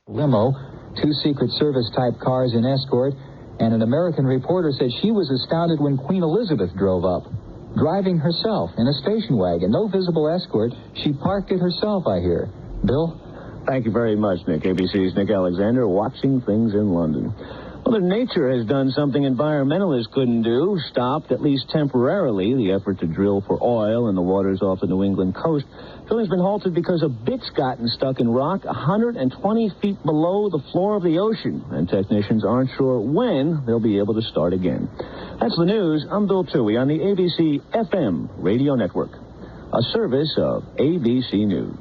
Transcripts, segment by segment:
limo, 2 Secret Service-type cars in escort, and an American reporter said she was astounded when Queen Elizabeth drove up, driving herself in a station wagon. No visible escort. She parked it herself, I hear. Bill? Thank you very much, Nick. ABC's Nick Alexander, watching things in London. Well, nature has done something environmentalists couldn't do, stopped, at least temporarily, the effort to drill for oil in the waters off the New England coast. Drilling's been halted because a bit's gotten stuck in rock 120 feet below the floor of the ocean, and technicians aren't sure when they'll be able to start again. That's the news. I'm Bill Toohey on the ABC FM radio network, a service of ABC News.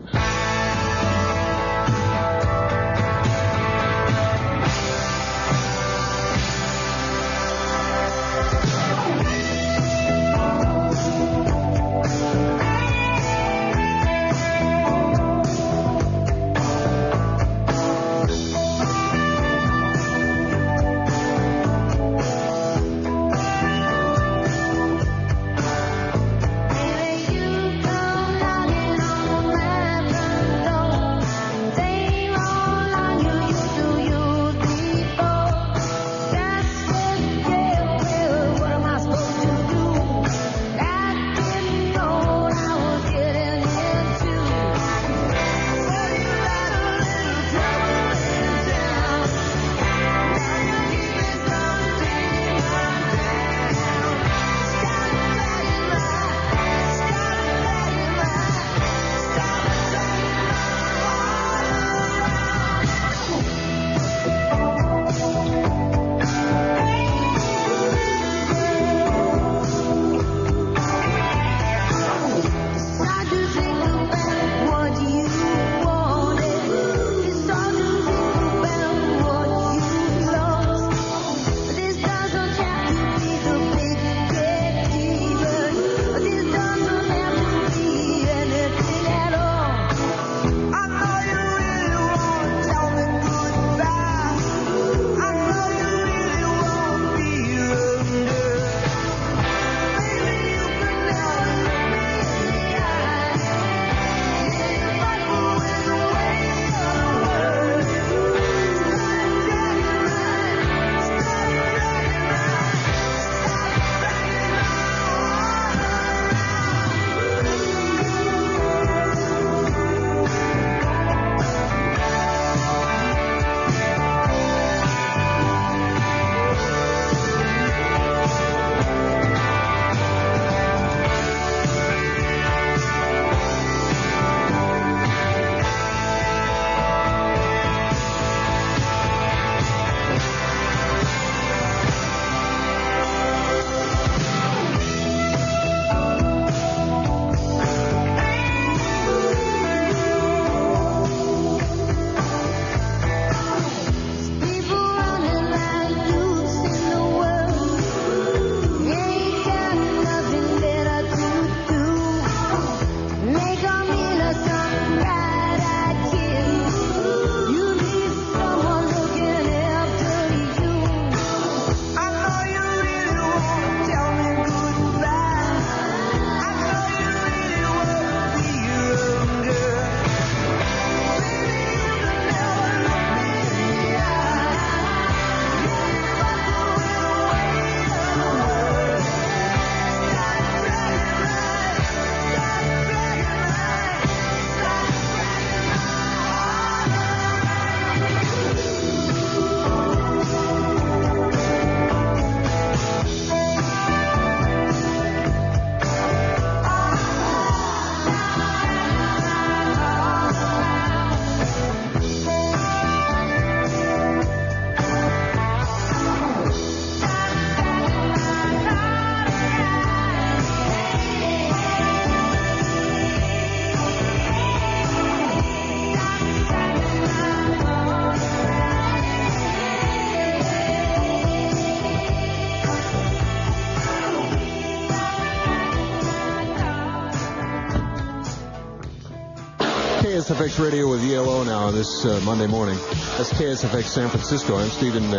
KSFX Radio with ELO now this Monday morning. That's KSFX San Francisco. I'm Stephen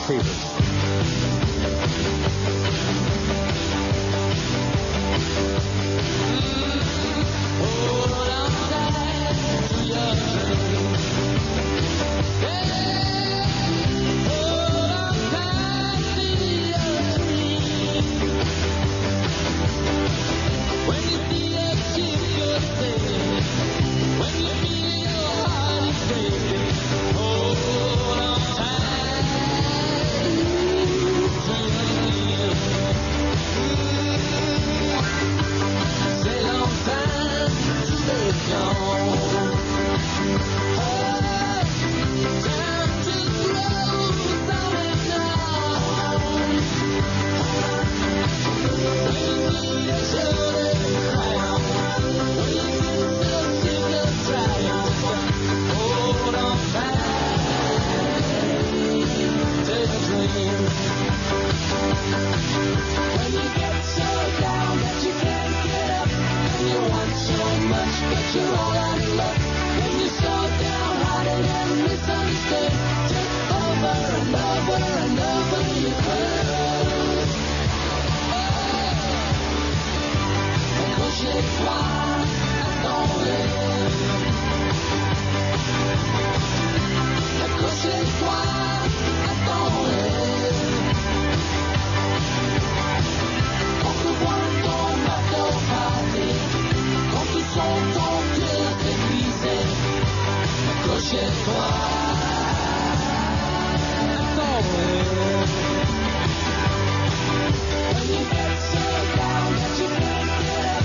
Capen. misunderstood. Just over and over and over you could. Push it twice, don't live. Push it twice, don't live. Quand tu vois ton bateau partir, quand tu sens ton cœur t'épuiser, push it twice, don't live. When you get so down that you can't get up,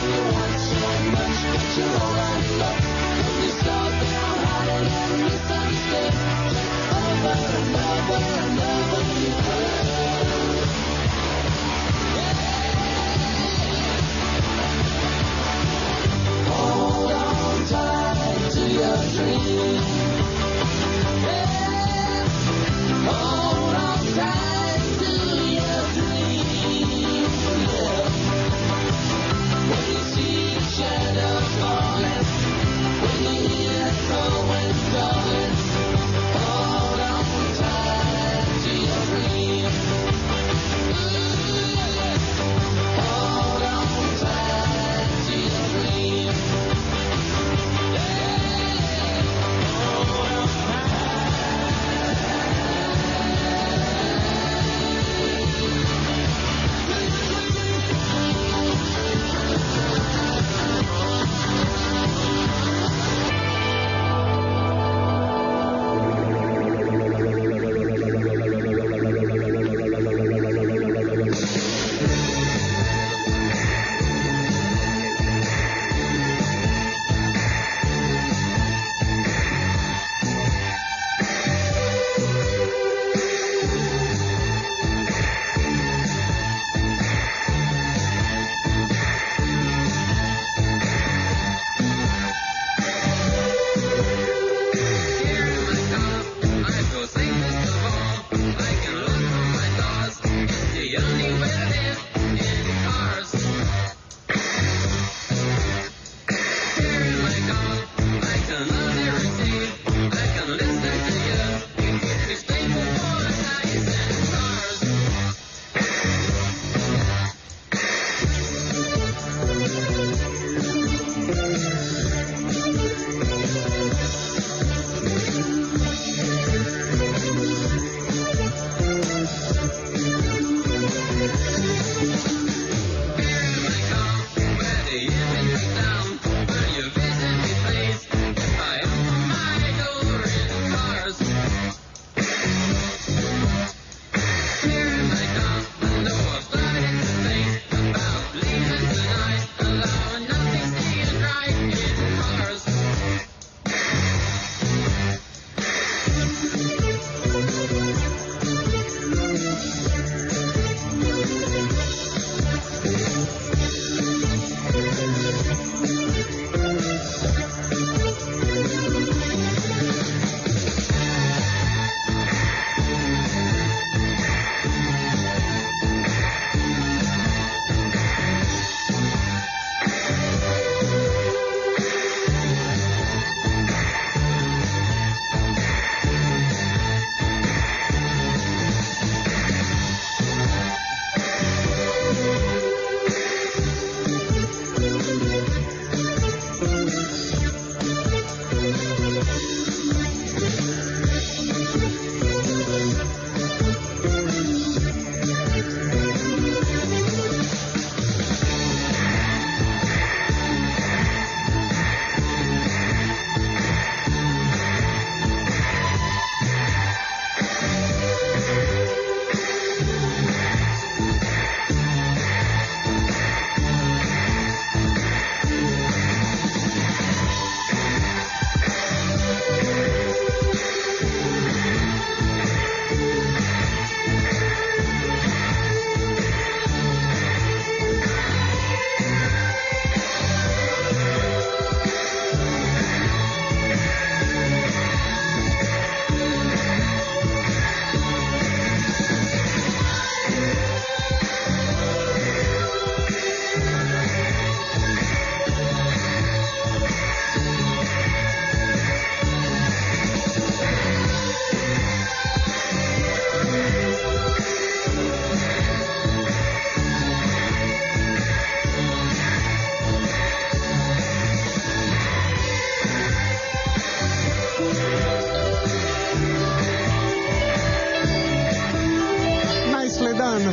you want so much that you're all out of. When you're so downhearted and misunderstood, just over and over and over you could. Hold on tight to your dream.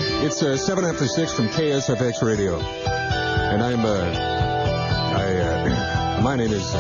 It's 7 after 6 from KSFX Radio. And my name is,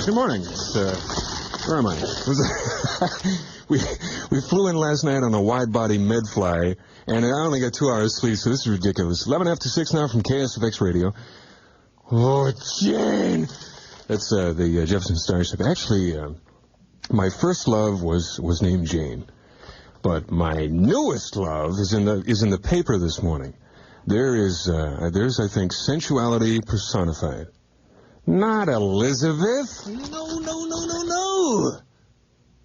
good morning. Where am I? We flew in last night on a wide-body med-fly, and I only got 2 hours sleep, so this is ridiculous. 11 after 6 now from KSFX Radio. Oh, Jane! That's the Jefferson Starship. Actually, my first love was named Jane, but my newest love is in the paper this morning. There's I think sensuality personified. Not Elizabeth. No.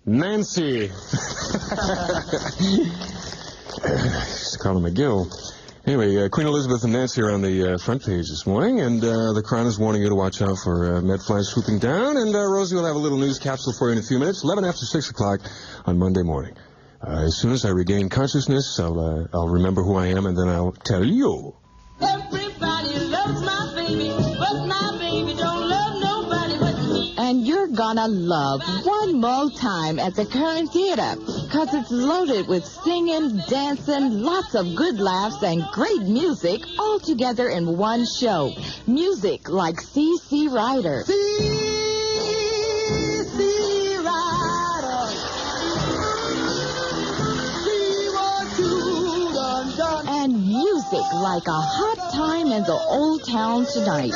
Nancy. Used to call her McGill. Anyway, Queen Elizabeth and Nancy are on the front page this morning, and the Crown is warning you to watch out for medflies swooping down, and Rosie will have a little news capsule for you in a few minutes, 11 after 6 o'clock on Monday morning. As soon as I regain consciousness, I'll remember who I am, and then I'll tell you. Everybody loves my baby, but my baby don't love nobody but me. And you're you're gonna love One More Time at the Current Theater, because it's loaded with singing, dancing, lots of good laughs, and great music all together in one show. Music like C.C. Ryder. C.C. Ryder. See what you done. And music like A Hot Time in the Old Town Tonight.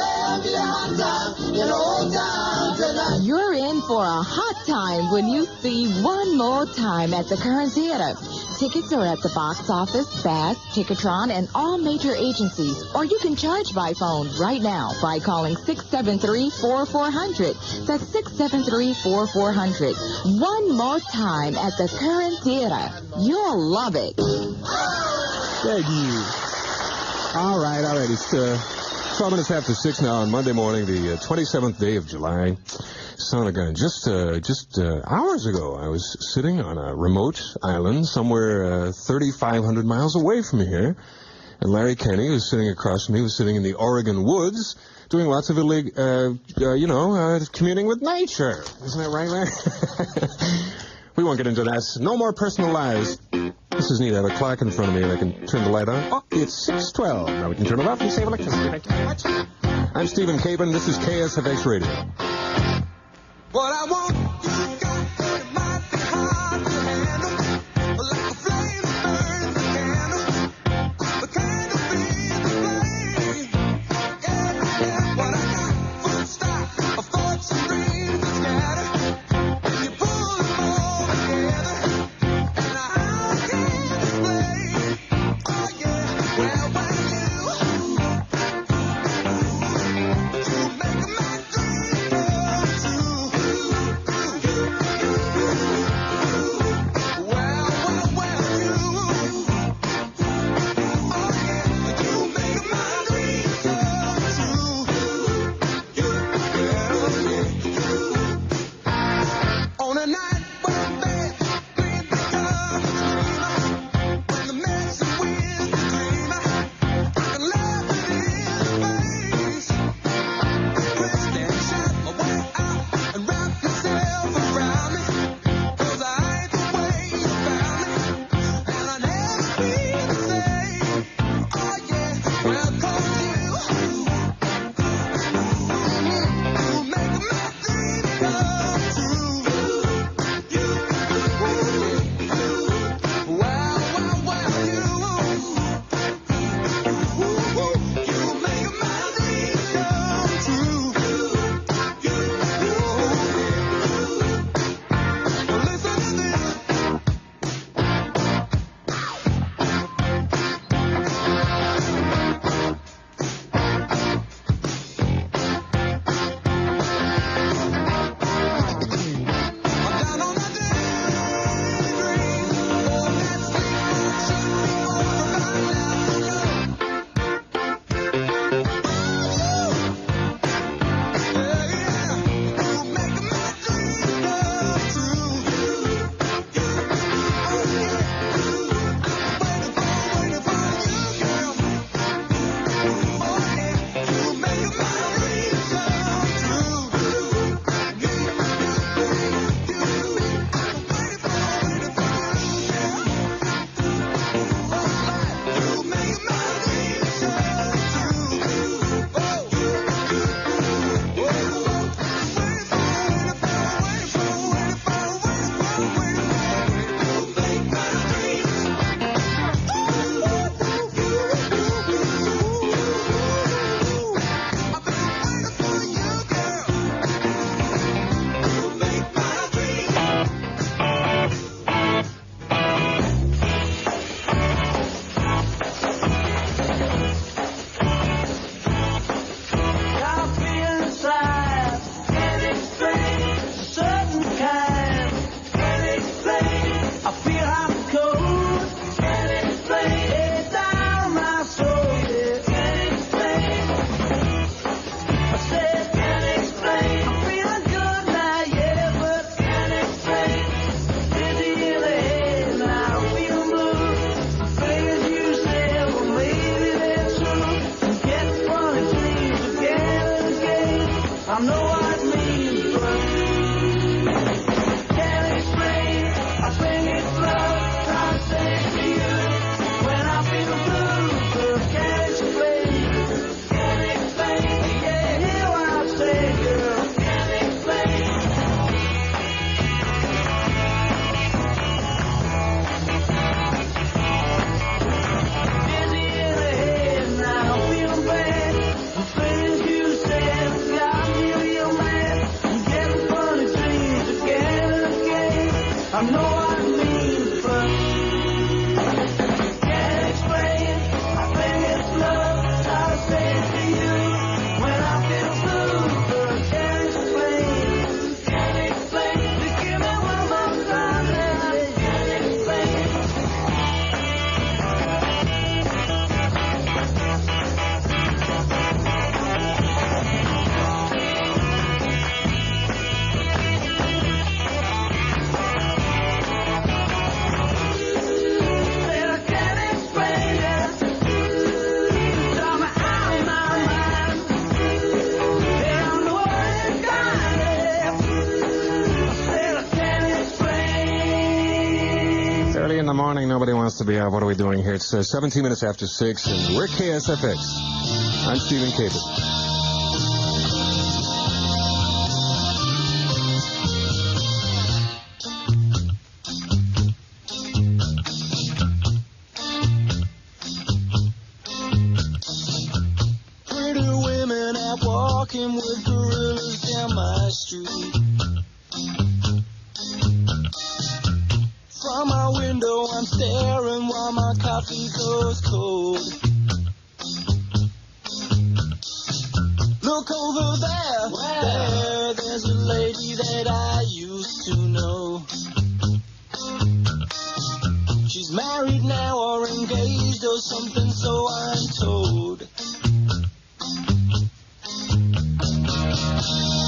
You're in for a hot time when you see One More Time at the Current Theater. Tickets are at the box office, Fast, Ticketron, and all major agencies. Or you can charge by phone right now by calling 673-4400. That's 673-4400. One More Time at the Current Theater. You'll love it. Thank you. All right. It's 12 minutes after 6 now on Monday morning, the 27th day of July. Son of a gun. Just hours ago, I was sitting on a remote island somewhere 3,500 miles away from here. And Larry Kenny, who was sitting across from me, was sitting in the Oregon woods doing lots of communing with nature. Isn't that right, Larry? We won't get into that. No more personal lives. This is neat. I have a clock in front of me, and I can turn the light on. Oh, it's 6:12. Now we can turn it off and save electricity. Thank you very much. I'm Stephen Capen. This is KSFX Radio. What I want, you got, it might be hard to handle, but like a flame that burns a candle, the candle feeds the flame. Yeah, what I got, full stock of thoughts and dreams that scatter, and you pull them all together, and I can't explain. Oh yeah, well, when you make my dreams come true. the morning. Nobody wants to be out. What are we doing here? It's 17 minutes after 6, and we're KSFX. I'm Stephen Capen. Pretty women out walking with gorillas down my street. From my window I'm staring while my coffee goes cold. Look over there, there's a lady that I used to know. She's married now or engaged or something, so I'm told.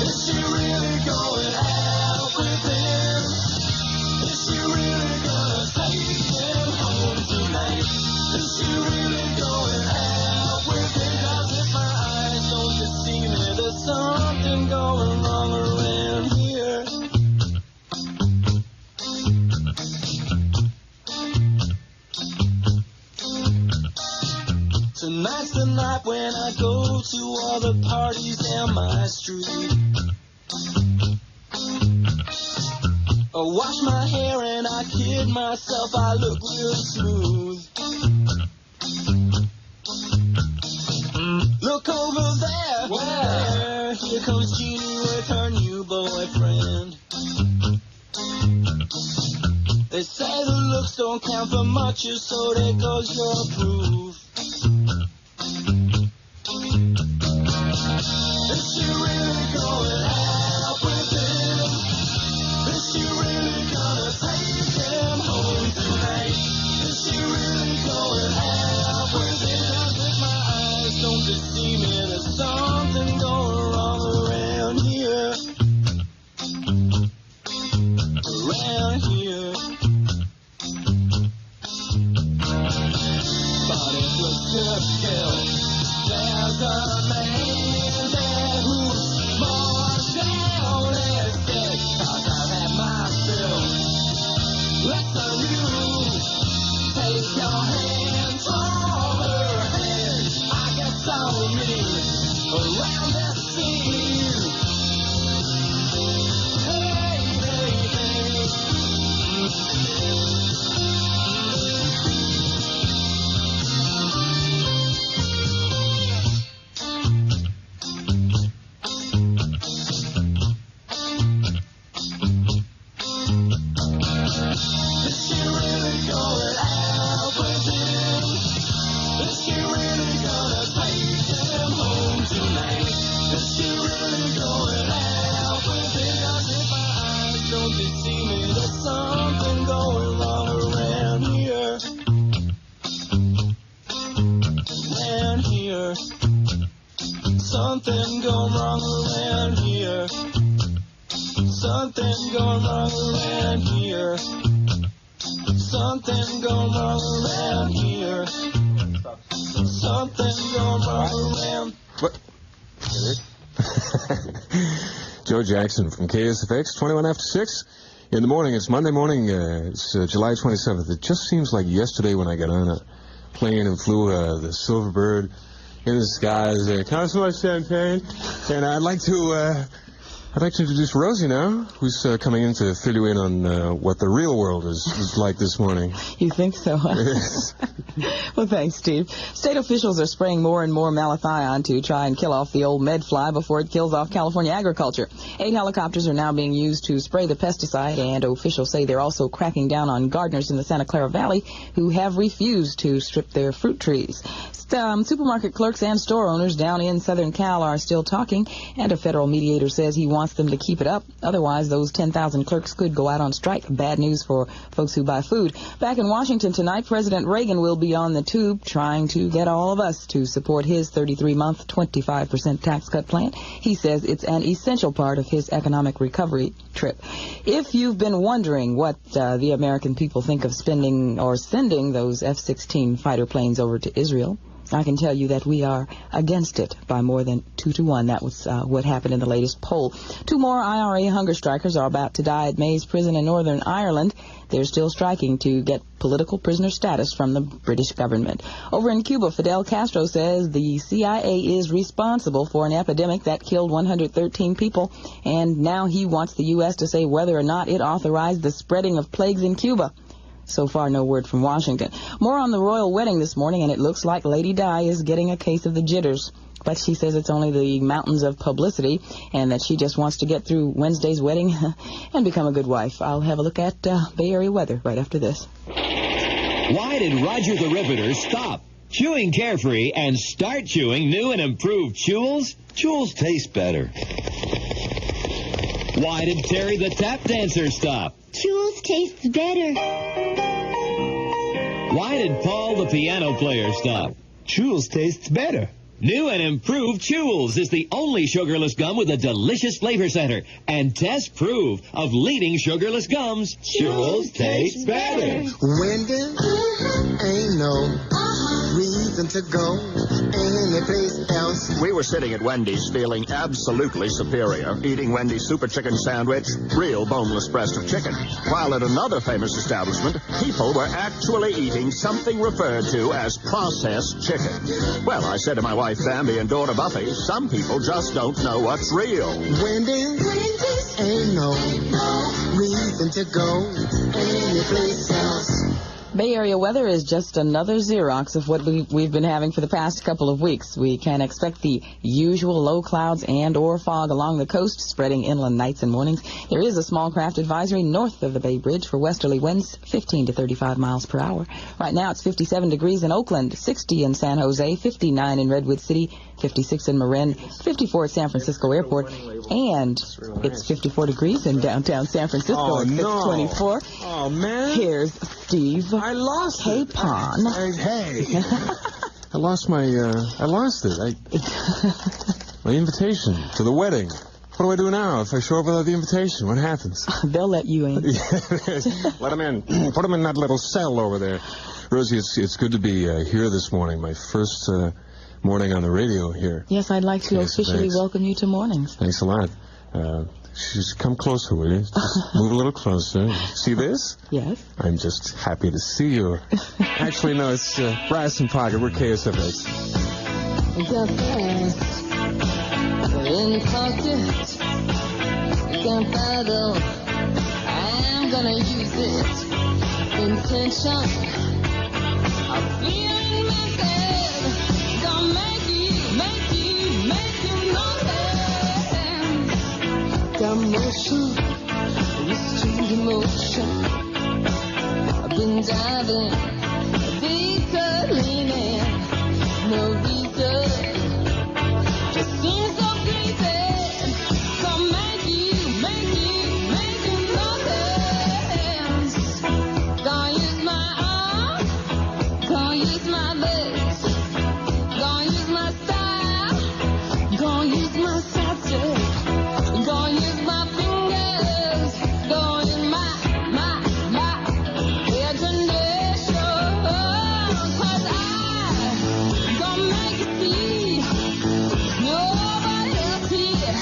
Is she really going out with him? Is she really gonna take him home tonight? Is she really going out with him? 'Cause if my eyes don't deceive me, there's something going wrong around here. Tonight's the night when I go to all the parties down my street. I wash my hair and I kid myself, I look real smooth. Look over there, here comes Jeannie with her new boyfriend. They say the looks don't count for much, so there goes your proof. Is she really going out with him? Is she really gonna take him home tonight? Is she really going out with him? 'Cause if my eyes don't deceive me, there's something going wrong around here. Around here. But it was good skill. There's a man there who's more down and sick. 'Cause I've had my fill. Let's you take your hands off her head. I get so mean around that scene. Hey, hey, hey. Is she really going out with him? Is she really gonna take him home tonight? Is she really going out with him? 'Cause if my eyes don't deceive me, there's something going wrong around here. Around here. Something going wrong around here. Something going wrong around here. Something going wrong around here. Something going wrong around. What? Joe Jackson from KSFX, 21 after 6 in the morning. It's Monday morning. It's July 27th. It just seems like yesterday when I got on a plane and flew the Silverbird in the skies. Can I smell champagne? And I'd like to introduce Rosie now, who's coming in to fill you in on what the real world is like this morning. You think so? Yes. Well, thanks, Steve. State officials are spraying more and more malathion to try and kill off the old medfly before it kills off California agriculture. 8 helicopters are now being used to spray the pesticide, and officials say they're also cracking down on gardeners in the Santa Clara Valley who have refused to strip their fruit trees. Supermarket clerks and store owners down in Southern Cal are still talking, and a federal mediator says he wants them to keep it up. Otherwise, those 10,000 clerks could go out on strike. Bad news for folks who buy food. Back in Washington tonight, President Reagan will be on the tube trying to get all of us to support his 33-month, 25% tax cut plan. He says it's an essential part of his economic recovery trip. If you've been wondering what the American people think of spending or sending those F-16 fighter planes over to Israel, I can tell you that we are against it by more than 2-1. That was what happened in the latest poll. 2 more IRA hunger strikers are about to die at Mays Prison in Northern Ireland. They're still striking to get political prisoner status from the British government. Over in Cuba, Fidel Castro says the CIA is responsible for an epidemic that killed 113 people, and now he wants the U.S. to say whether or not it authorized the spreading of plagues in Cuba. So far, no word from Washington. More on the royal wedding this morning, and it looks like Lady Di is getting a case of the jitters. But she says it's only the mountains of publicity, and that she just wants to get through Wednesday's wedding and become a good wife. I'll have a look at Bay Area weather right after this. Why did Roger the Riveter stop chewing Carefree and start chewing new and improved Chewels? Chewels taste better. Why did Terry the Tap Dancer stop? Chewels tastes better. Why did Paul the piano player stop? Chewels tastes better. New and improved Chewels is the only sugarless gum with a delicious flavor center. And tests prove of leading sugarless gums, Chewels tastes better. Wendy, ain't no reason to go anyplace else. We were sitting at Wendy's feeling absolutely superior, eating Wendy's Super Chicken Sandwich, real boneless breast of chicken. While at another famous establishment, people were actually eating something referred to as processed chicken. Well, I said to my wife Bambi and daughter Buffy, some people just don't know what's real. Wendy's ain't no reason to go anyplace else. Bay Area weather is just another Xerox of what we've been having for the past couple of weeks. We can expect the usual low clouds and or fog along the coast, spreading inland nights and mornings. There is a small craft advisory north of the Bay Bridge for westerly winds, 15 to 35 miles per hour. Right now it's 57 degrees in Oakland, 60 in San Jose, 59 in Redwood City, 56 in Marin, 54 at San Francisco Airport, and it's 54 degrees in downtown San Francisco at 624. Oh, man. Here's Steve. I lost Capen. Hey. I lost it. My invitation to the wedding. What do I do now if I show up without the invitation? What happens? They'll let you in. Let them in. Put them in that little cell over there. Rosie, it's good to be here this morning. My first morning on the radio here. Yes, I'd like to KSFX. officially welcome you to mornings. Thanks a lot. Just come closer, will you? Just move a little closer. See this? Yes. I'm just happy to see you. Actually, no, it's Brass and Pocket. We're KSFX. Got fast in pocket, gunpowder. I'm gonna use it. Intention of feeling myself. Gonna make you notice. Got motion, restrained emotion. I've been diving, deeper leaning. No reason. Just seems so pleasing. Gonna make you notice. Gonna use my arms, gonna use my legs, gonna use my style, gonna use my subject. Gonna use my fingers, gonna use my imagination. 'Cause I gonna make you see nobody else here,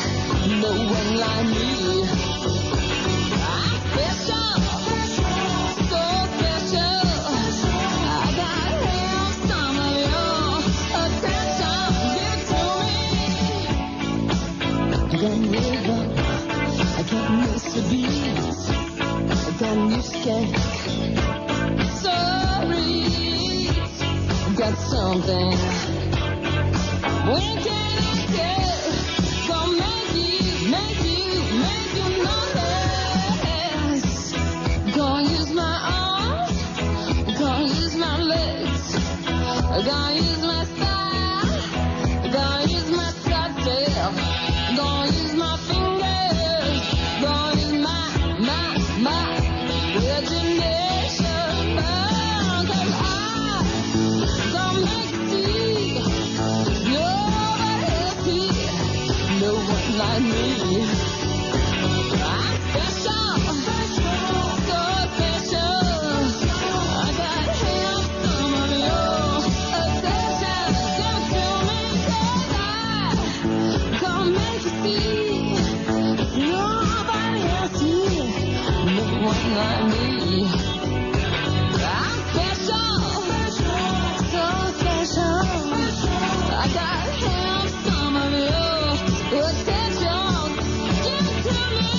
no one like me. I'm special, so special. I gotta have some of your attention. Give it to me. I got rhythm, I got Mr. Beats, I got new skank, sorry, I got something. When can I get? Gonna make you notice. Gonna use my arms, gonna use my legs, gonna use my style, gonna use my subject. Gonna use my fingers, gonna use my imagination. 'Cause I gonna make you see nobody else here, no one like me. I'm special, so special. I gotta have some of your attention. like me. I'm special, so special. I got him some of your potential. Give it to me.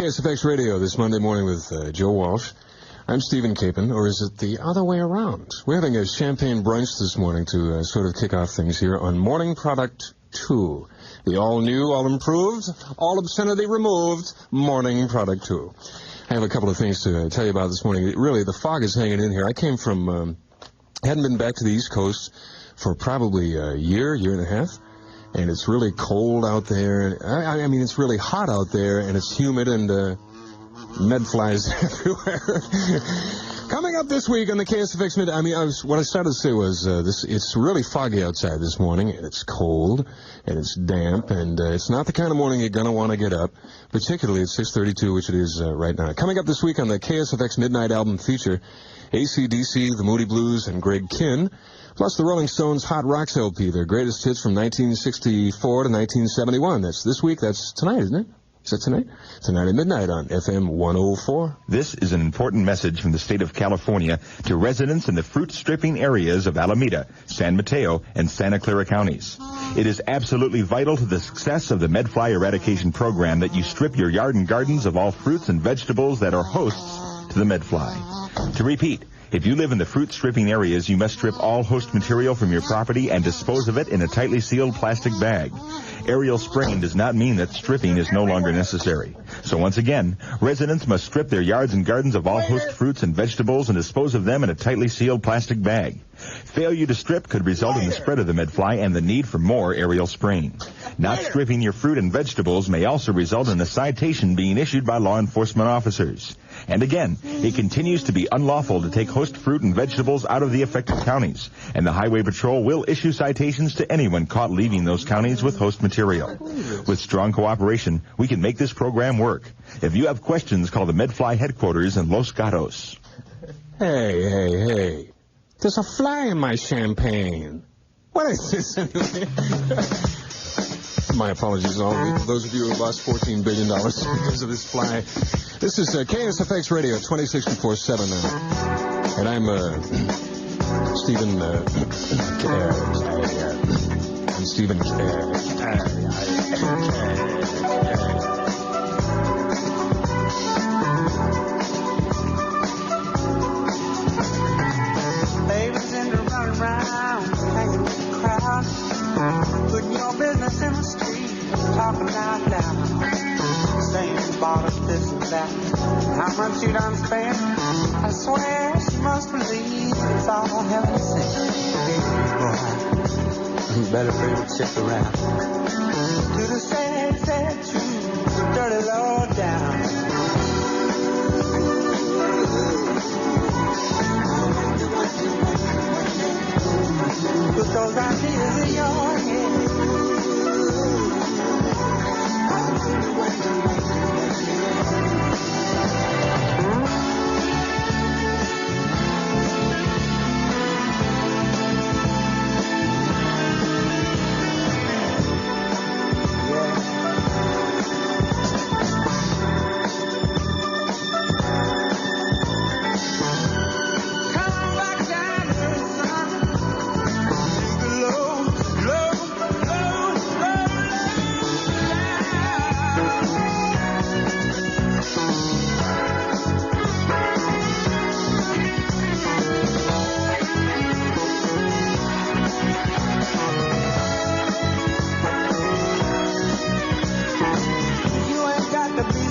KSFX Radio this Monday morning with Joe Walsh. I'm Stephen Capen, or is it the other way around? We're having a champagne brunch this morning to sort of kick off things here on Morning Product 2. The all-new, all-improved, all-obscenity removed Morning Product 2. I have a couple of things to tell you about this morning. Really, the fog is hanging in here. I came from, hadn't been back to the East Coast for probably a year and a half. And it's really cold out there. I mean, it's really hot out there, and it's humid, and med flies everywhere. Coming up this week on the KSFX Mid, what I started to say was it's really foggy outside this morning, and it's cold, and it's damp, and it's not the kind of morning you're going to want to get up, particularly at 6:32, which it is right now. Coming up this week on the KSFX Midnight Album feature, AC/DC, The Moody Blues, and Greg Kinn. Plus the Rolling Stones Hot Rocks LP, their greatest hits from 1964 to 1971. That's this week. That's tonight, isn't it? Is that tonight? Tonight at midnight on FM 104. This is an important message from the state of California to residents in the fruit stripping areas of Alameda, San Mateo, and Santa Clara counties. It is absolutely vital to the success of the medfly eradication program that you strip your yard and gardens of all fruits and vegetables that are hosts to the medfly. To repeat, if you live in the fruit stripping areas, you must strip all host material from your property and dispose of it in a tightly sealed plastic bag. Aerial spraying does not mean that stripping is no longer necessary. So once again, residents must strip their yards and gardens of all host fruits and vegetables and dispose of them in a tightly sealed plastic bag. Failure to strip could result in the spread of the medfly and the need for more aerial spraying. Not stripping your fruit and vegetables may also result in a citation being issued by law enforcement officers. And again, it continues to be unlawful to take host fruit and vegetables out of the affected counties, and the Highway Patrol will issue citations to anyone caught leaving those counties with host material. With strong cooperation, we can make this program work. If you have questions, call the Medfly headquarters in Los Gatos. Hey. There's a fly in my champagne. What is this anyway? My apologies to all those of you who lost $14 billion because of this fly. This is KSFX Radio 264-7. And I'm Stephen I'm Stephen Babies in the running round, hanging with the crowd, putting your business in the street, talking out loud, saying you bought us this and that, how much you done spent. I swear she must believe it's all heaven sent. Boy, you better bring the chick around to the sad, sad truth, the dirty low down. Put those ideas in your head.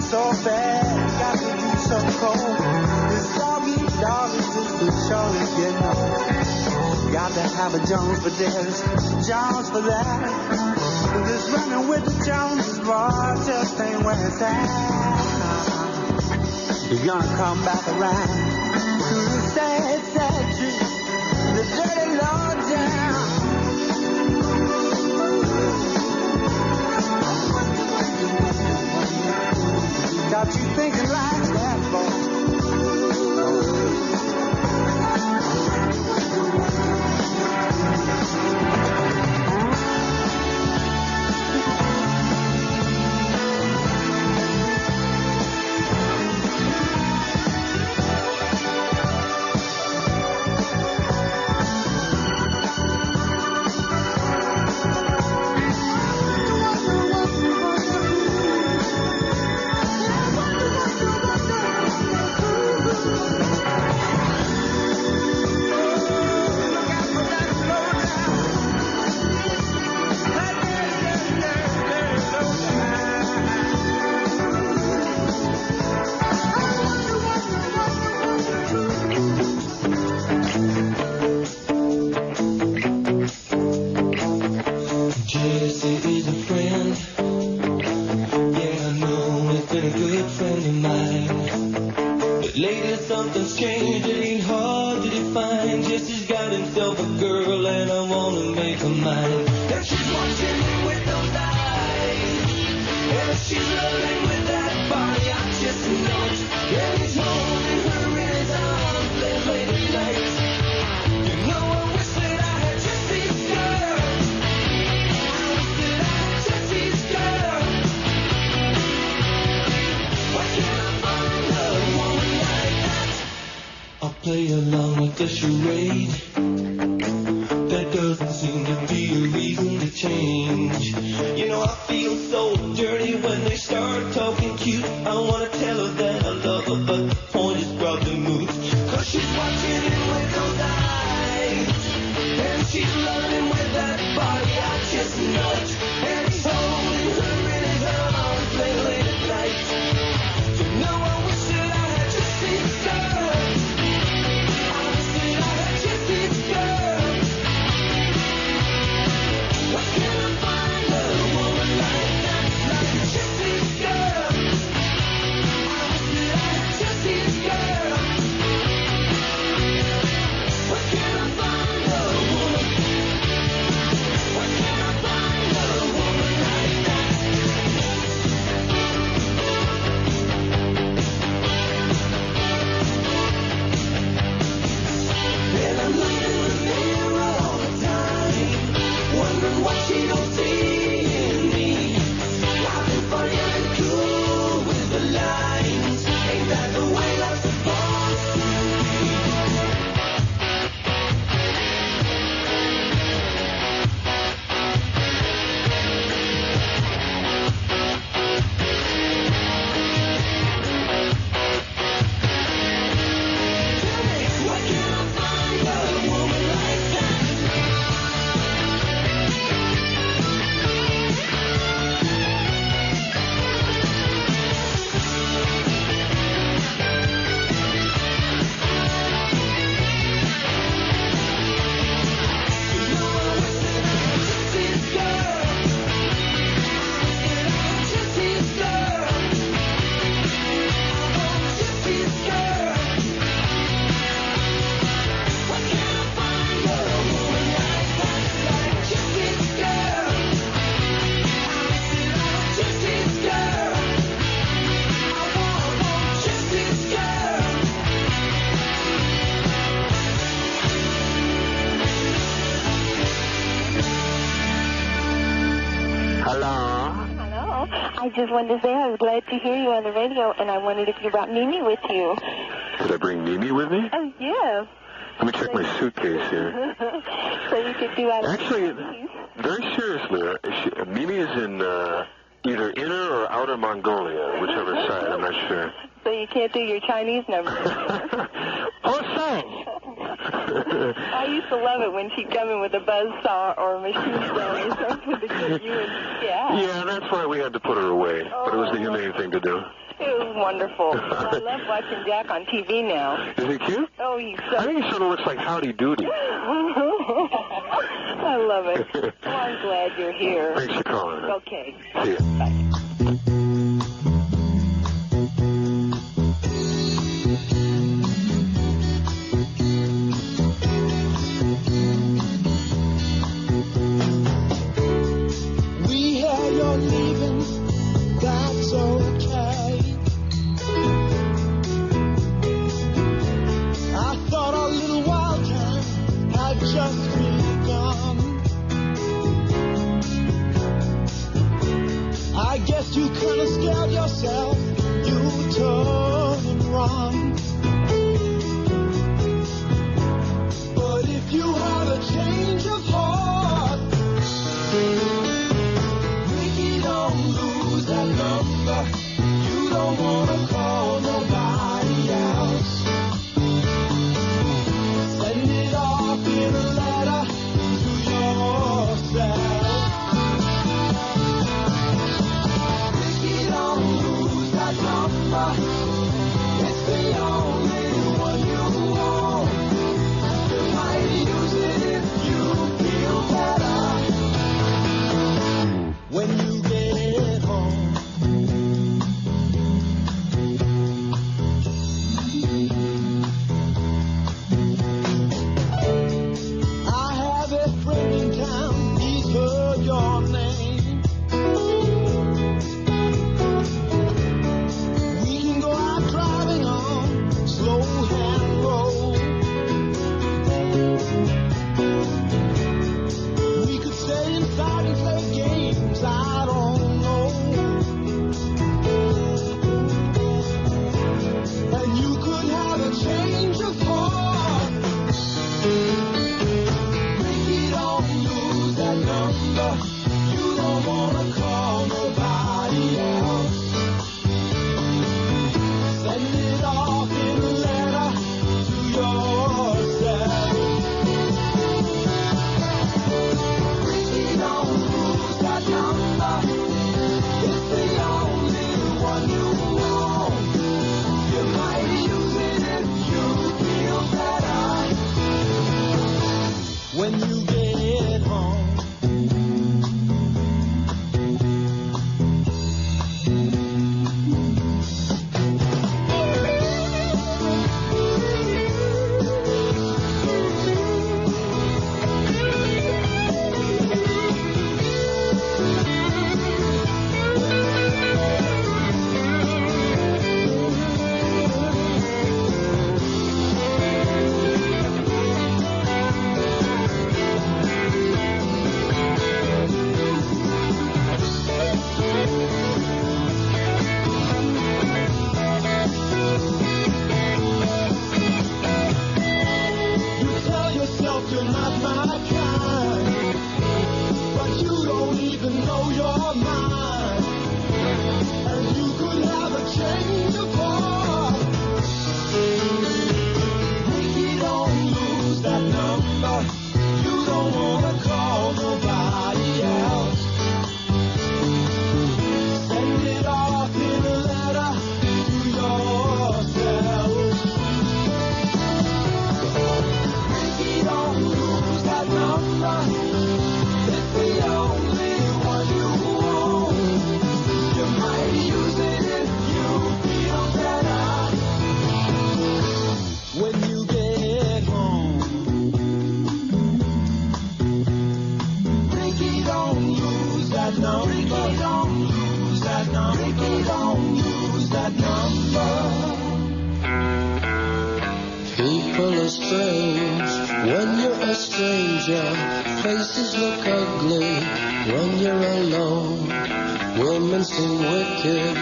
So bad, got to be so cold. This doggy dog is just the shortest getting old. Got to have a Jones for this, Jones for that. This running with the Joneses, boy, just ain't where it's at. You're gonna come back around to the sad, sad truth, the dirty low down. Got you thinking like that, boy. Something's changed, it ain't hard to define. Jesse's got himself a girl and I wanna make her mine. And she's watching me with those eyes, and she's loving with that body, I just know it. And he's holding her in his arms late at night. You know I wish that I had Jesse's girl. I wish that I had Jesse's girl. play along with the charade. There doesn't seem to be a reason to change. You know, I feel so dirty when they start talking cute. I wanna tell her that I love her, but the point is probably moot. 'Cause she's watching him with those eyes, and she's loving him with that body. I just know it. And he's holding her in his arms late at night. You know, I wish that I had your sister. I wish that I had your sister. What can I find a woman like that, like your sister? I wish that I had your sister. What can I find a woman? What can I find a woman like that? And I'm looking in the mirror all the time, wondering what she don't see in me. I've been funny and cool with the lines. Ain't that the way love's supposed to be? Tell me, what can I find a woman like that? Hello. I just wanted to say I was glad to hear you on the radio, and I wondered if you brought Mimi with you. Did I bring Mimi with me? Oh, yeah. Let me check my suitcase here. So you could do out of Actually, very seriously, Mimi is in either inner or outer Mongolia, whichever side, I'm not sure. So you can't do your Chinese number. Oh, sang! I used to love it when she'd come in with a buzzsaw or a machine gun or something to get you and Yeah, that's why we had to put her away, but it was the humane thing to do. It was wonderful. I love watching Jack on TV now. Is he cute? Oh, he's so... I think he sort of looks like Howdy Doody. I love it. Well, I'm glad you're here. Thanks for calling. Okay. See ya. We hear you're leaving, that's okay. I thought our little wild time had just begun. I People are strange when you're a stranger. Faces look ugly when you're alone. Women seem wicked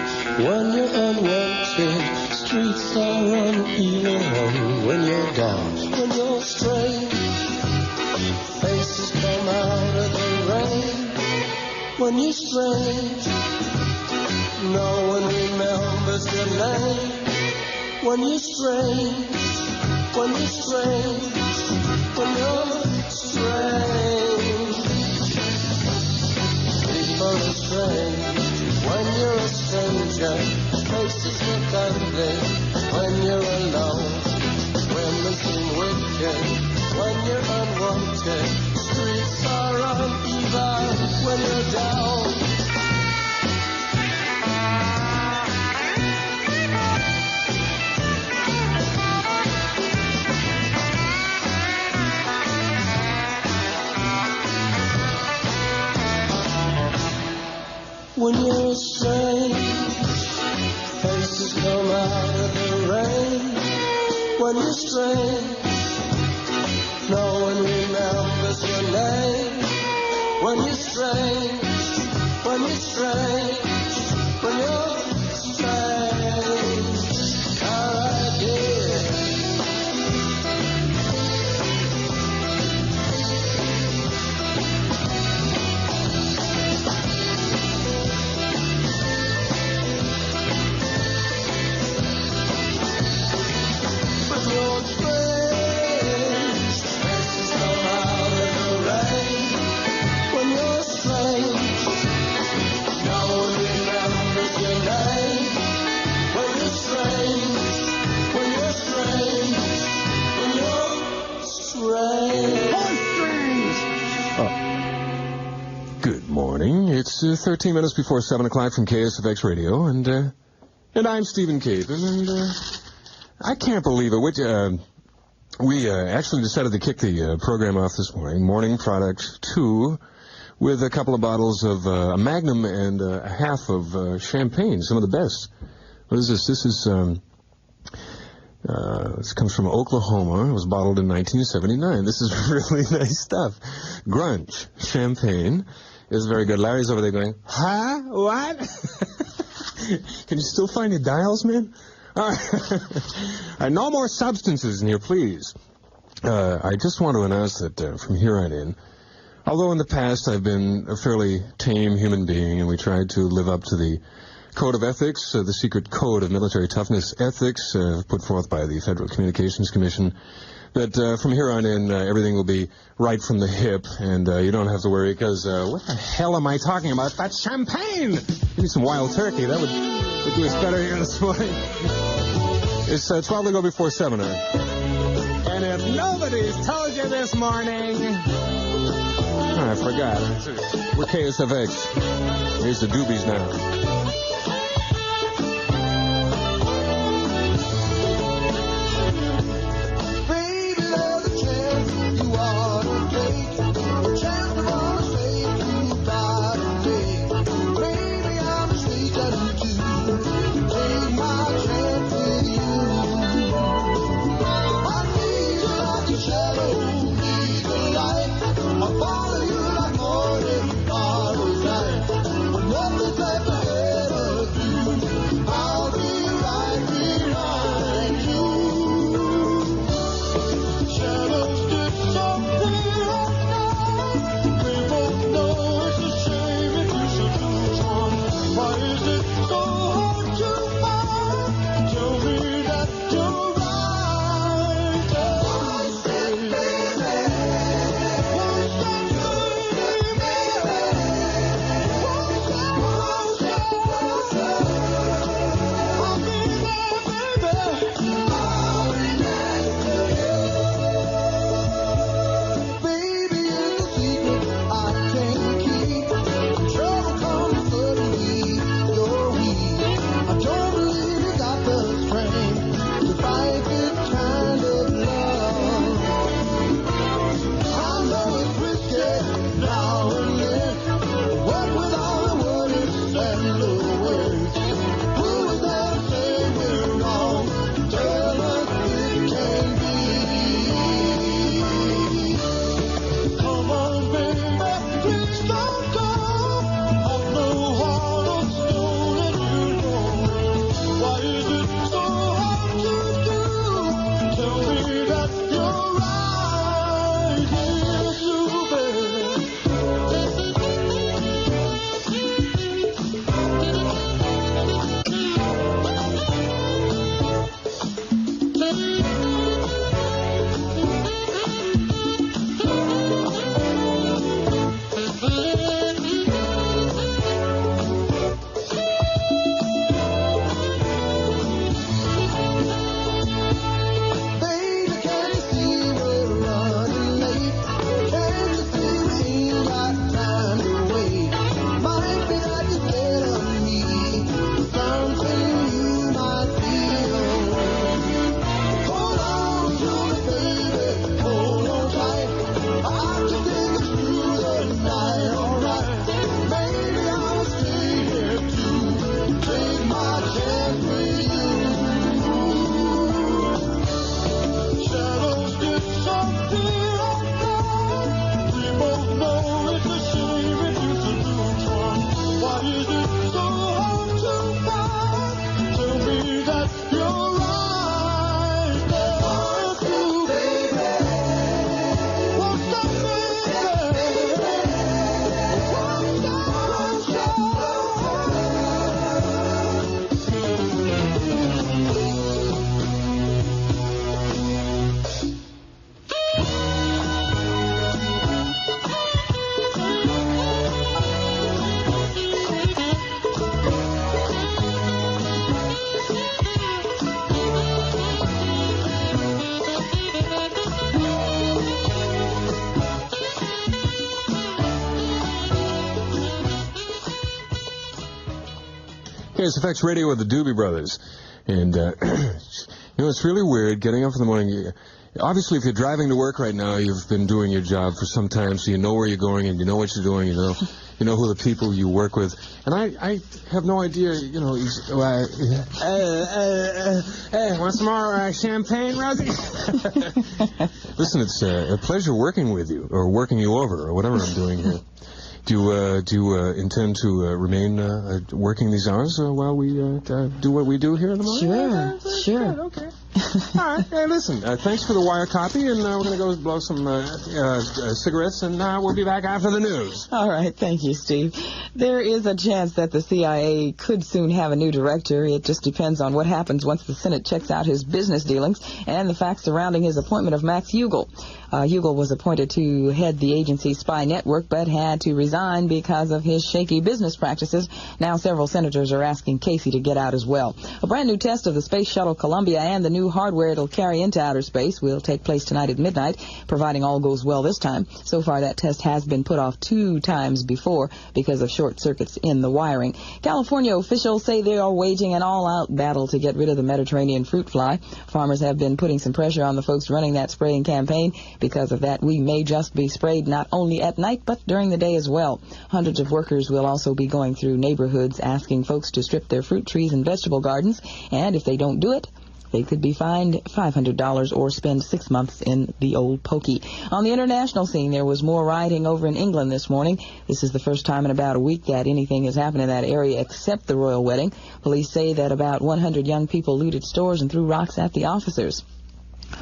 when you're unwanted. Streets are uneven when you're down. When you're strange, faces come out of the rain. When you're strange, no one remembers your name. When you're strange, when you're strange, when you're strange. People are strange when you're a stranger. Faces look ugly when you're alone. Women seem wicked when you're unwanted. Streets are uneven when you're down. When you're strange, faces come out of the rain. When you're strange, no one remembers your name. When you're strange, when you're strange, when you're strange. Alright, dear. Good morning. It's 13 minutes before 7 o'clock from KSFX Radio, and I'm Stephen Capen, and I can't believe it. We actually decided to kick the program off this morning, Morning Product 2, with a couple of bottles of a Magnum and a half of champagne, some of the best. What is this? This is... this comes from Oklahoma. It was bottled in 1979. This is really nice stuff. Grunge champagne is very good. Larry's over there going, huh? What? Can you still find your dials, man? All right, no more substances in here, please. I just want to announce that from here on in, although in the past I've been a fairly tame human being and we tried to live up to the Code of Ethics, the secret code of military toughness ethics put forth by the Federal Communications Commission, that from here on in everything will be right from the hip, and you don't have to worry, because what the hell am I talking about? That's champagne! Give me some wild turkey. That would do us better here this morning. It's 12 to go before 7. And if nobody's told you this morning... I forgot. We're KSFX. Here's the doobies now. Follow you like morning, far away. When nothing's left ahead of KSFX Radio with the Doobie Brothers. And, it's really weird getting up in the morning. Obviously, if you're driving to work right now, you've been doing your job for some time, so you know where you're going and you know what you're doing, you know who the people you work with. And I have no idea, hey, want some more champagne, Rosie? Listen, it's a pleasure working with you, or working you over, or whatever I'm doing here. Do you intend to remain working these hours while we do what we do here in the morning? Sure. Okay. All right. Hey, listen, thanks for the wire copy, and we're going to go blow some cigarettes, and we'll be back after the news. All right. Thank you, Steve. There is a chance that the CIA could soon have a new director. It just depends on what happens once the Senate checks out his business dealings and the facts surrounding his appointment of Max Hugel. Hugel was appointed to head the agency's spy network, but had to resign because of his shaky business practices. Now several senators are asking Casey to get out as well. A brand new test of the Space Shuttle Columbia and the new hardware it'll carry into outer space will take place tonight at midnight, providing all goes well this time. So far, that test has been put off 2 times before because of short circuits in the wiring. California officials say they are waging an all-out battle to get rid of the Mediterranean fruit fly. Farmers have been putting some pressure on the folks running that spraying campaign. Because of that, we may just be sprayed not only at night, but during the day as well. Hundreds of workers will also be going through neighborhoods asking folks to strip their fruit trees and vegetable gardens, and if they don't do it, they could be fined $500 or spend 6 months in the old pokey. On the international scene, there was more rioting over in England this morning. This is the first time in about a week that anything has happened in that area except the royal wedding. Police say that about 100 young people looted stores and threw rocks at the officers.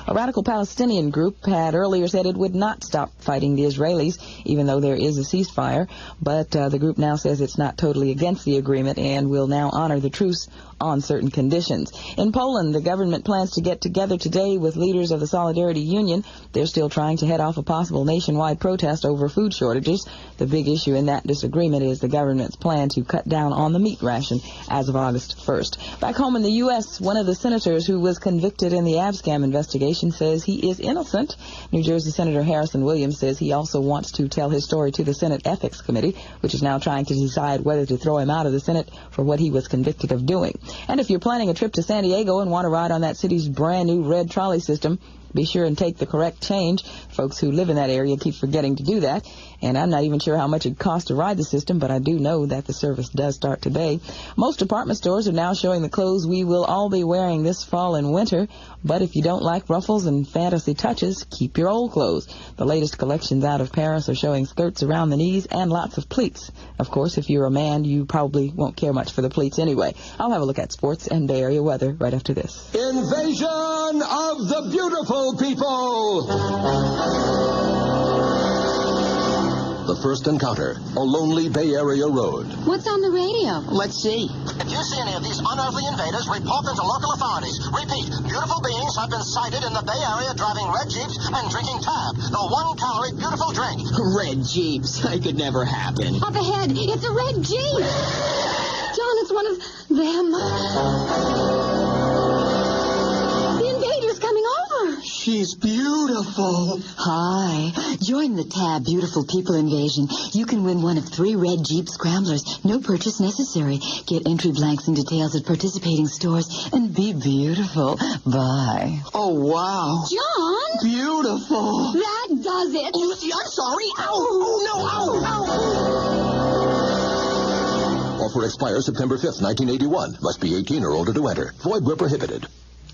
A radical Palestinian group had earlier said it would not stop fighting the Israelis, even though there is a ceasefire. But the group now says it's not totally against the agreement and will now honor the truce on certain conditions. In Poland, the government plans to get together today with leaders of the Solidarity Union. They're still trying to head off a possible nationwide protest over food shortages. The big issue in that disagreement is the government's plan to cut down on the meat ration as of August 1st. Back home in the U.S., one of the senators who was convicted in the Abscam investigation says he is innocent. New Jersey Senator Harrison Williams says he also wants to tell his story to the Senate Ethics Committee, which is now trying to decide whether to throw him out of the Senate for what he was convicted of doing. And if you're planning a trip to San Diego and want to ride on that city's brand new red trolley system, be sure and take the correct change. Folks who live in that area keep forgetting to do that. And I'm not even sure how much it costs to ride the system, but I do know that the service does start today. Most department stores are now showing the clothes we will all be wearing this fall and winter. But if you don't like ruffles and fantasy touches, keep your old clothes. The latest collections out of Paris are showing skirts around the knees and lots of pleats. Of course, if you're a man, you probably won't care much for the pleats anyway. I'll have a look at sports and Bay Area weather right after this. Invasion of the beautiful people! The first encounter, a lonely Bay Area road. What's on the radio? Let's see. If you see any of these unearthly invaders, report them to local authorities. Repeat, beautiful beings have been sighted in the Bay Area driving red Jeeps and drinking Tab, the one-calorie beautiful drink. Red Jeeps. That could never happen. Up ahead, it's a red Jeep. John, it's one of them. The invader's coming over. She's beautiful. Hi. Join the Tab Beautiful People Invasion. You can win one of 3 red Jeep Scramblers. No purchase necessary. Get entry blanks and details at participating stores and be beautiful. Bye. Oh, wow. John! Beautiful. That does it. Oh, Lucy, I'm sorry. Ow. Oh, no. Ow. Offer expires September 5th, 1981. Must be 18 or older to enter. Void where prohibited.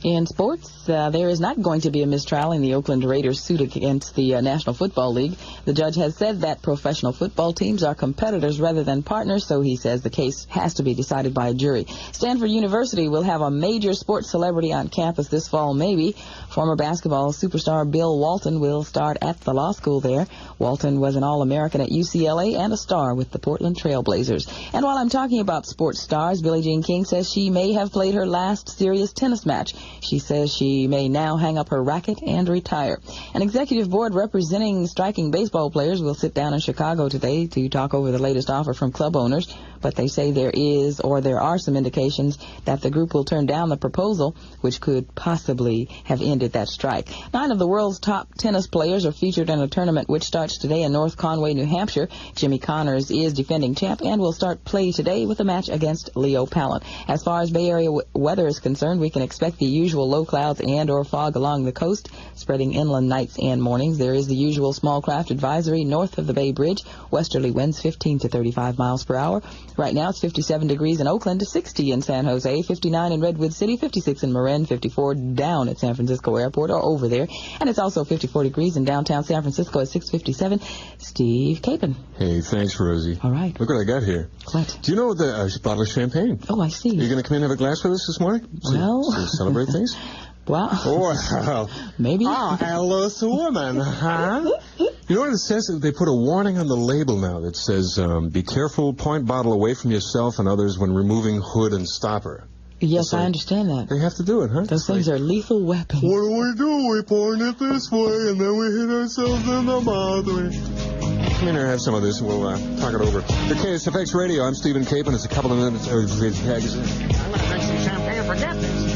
In sports, there is not going to be a mistrial in the Oakland Raiders' suit against the National Football League. The judge has said that professional football teams are competitors rather than partners, so he says the case has to be decided by a jury. Stanford University will have a major sports celebrity on campus this fall, maybe. Former basketball superstar Bill Walton will start at the law school there. Walton was an All-American at UCLA and a star with the Portland Trail Blazers. And while I'm talking about sports stars, Billie Jean King says she may have played her last serious tennis match. She says she may now hang up her racket and retire. An executive board representing striking baseball players will sit down in Chicago today to talk over the latest offer from club owners, but they say there are some indications that the group will turn down the proposal, which could possibly have ended that strike. 9 of the world's top tennis players are featured in a tournament which starts today in North Conway, New Hampshire. Jimmy Connors is defending champ and will start play today with a match against Leo Pallant. As far as Bay Area weather is concerned, we can expect the usual low clouds and or fog along the coast, spreading inland nights and mornings. There is the usual small craft advisory north of the Bay Bridge. Westerly winds 15 to 35 miles per hour. Right now it's 57 degrees in Oakland, 60 in San Jose, 59 in Redwood City, 56 in Marin, 54 down at San Francisco Airport or over there. And it's also 54 degrees in downtown San Francisco at 6:57. Steve Capen. Hey, thanks, Rosie. All right. Look what I got here. What? Do you know a bottle of champagne? Oh, I see. Are you going to come in and have a glass with us this morning? Well. To celebrate things? Wow. Wow. Maybe. Ah, Alice woman, huh? You know what it says? They put a warning on the label now that says, be careful, point bottle away from yourself and others when removing hood and stopper. Yes, I understand that. They have to do it, huh? Those things are lethal weapons. What do? We point it this way, and then we hit ourselves in the mouth. Come in here and have some of this, and we'll talk it over. The KSFX Radio, I'm Stephen Capen. It's a couple of minutes. I'm going to drink some champagne. Forget this.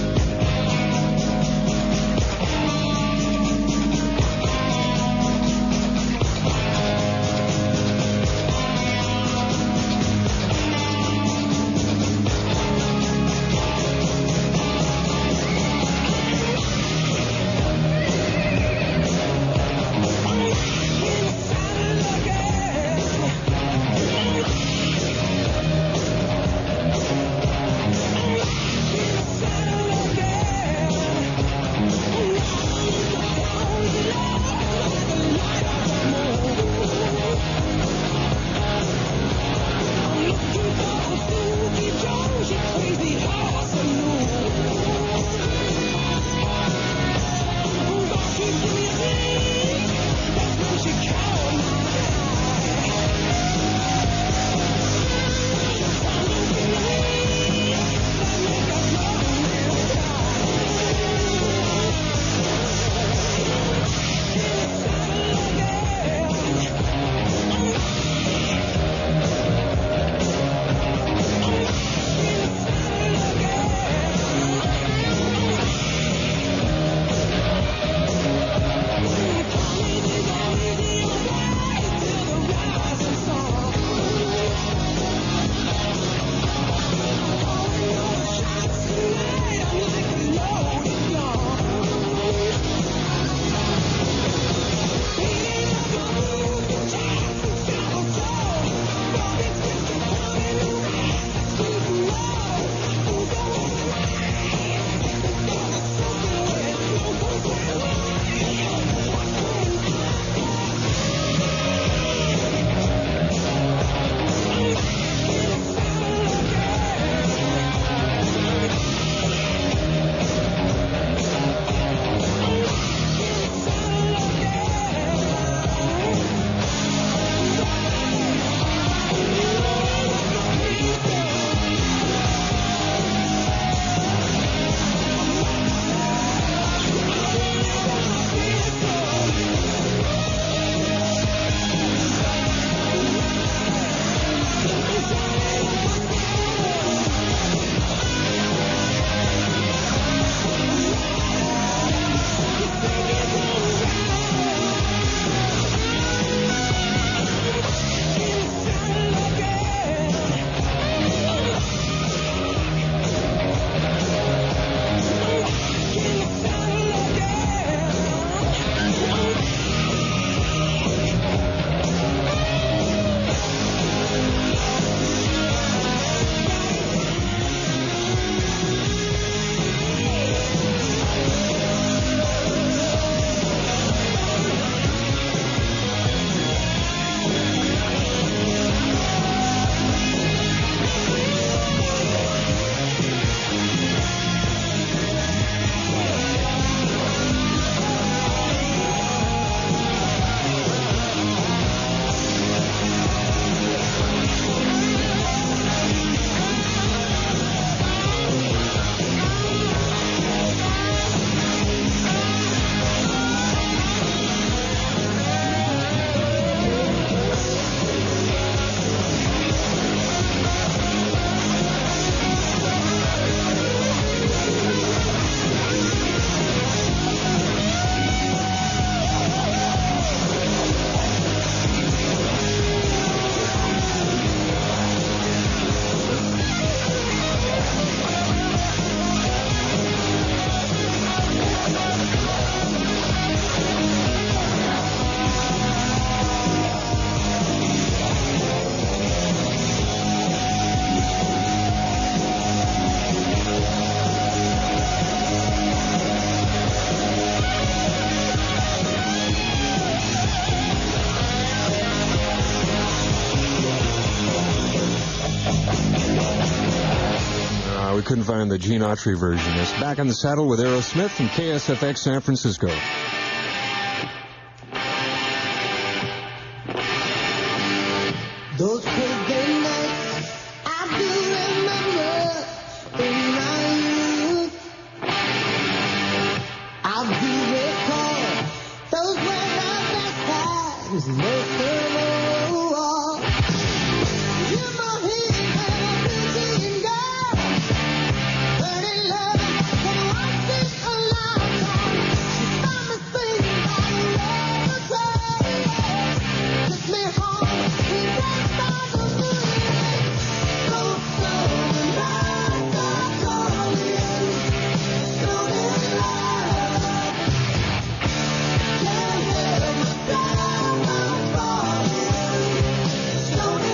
couldn't find the Gene Autry version. It's Back on the Saddle with Aerosmith from KSFX San Francisco. Those crazy nights I do remember in my youth. I do recall those were the best times, most of all. You know he's been a pretty girl, burning love from once in a lifetime. She found me singing by the train, took me home, we danced by the moonlight. So slowly, love, calling, slowly love. Can't help myself, I'm falling, slowly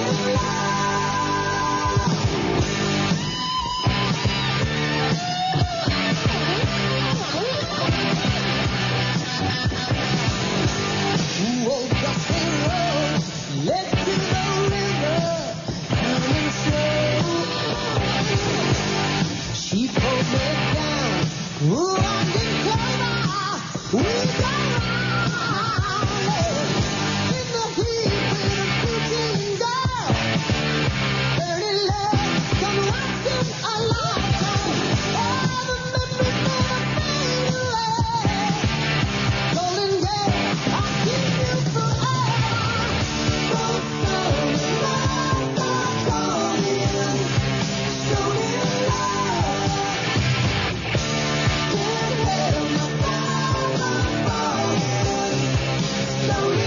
Oh, dusty roads led to the river, running slow. She pulled me down, winding curve. We go round in the heat with a preteen girl. Dirty love, come once in a lifetime. All the memories never fade away. Golden girl, I'll keep you forever. So slowly, love, calling, slowly love. Can't help myself, I'm falling, slowly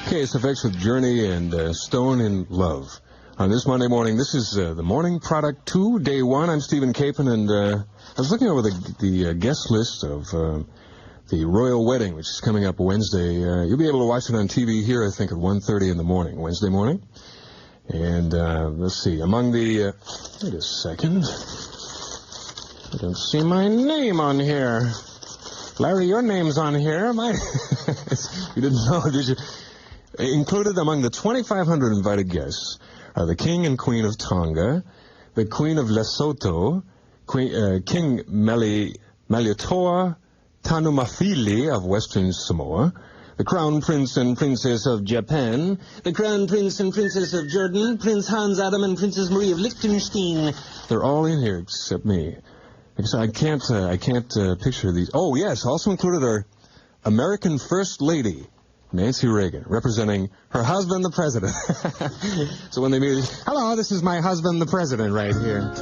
KSFX with Journey and Stone in Love. On this Monday morning, this is the Morning Product 2, Day 1. I'm Stephen Capen, and I was looking over the guest list of the Royal Wedding, which is coming up Wednesday. You'll be able to watch it on TV here, I think, at 1:30 in the morning, Wednesday morning. And let's see, among the... wait a second. I don't see my name on here. Larry, your name's on here. You didn't know, did you? Included among the 2,500 invited guests are the King and Queen of Tonga, the Queen of Lesotho, King Malietoa Tanumafili of Western Samoa, the Crown Prince and Princess of Japan, the Crown Prince and Princess of Jordan, Prince Hans Adam and Princess Marie of Liechtenstein. They're all in here except me. So I can't picture these. Oh, yes, also included our American First Lady, Nancy Reagan, representing her husband, the President. So when they meet, hello, this is my husband, the President, right here.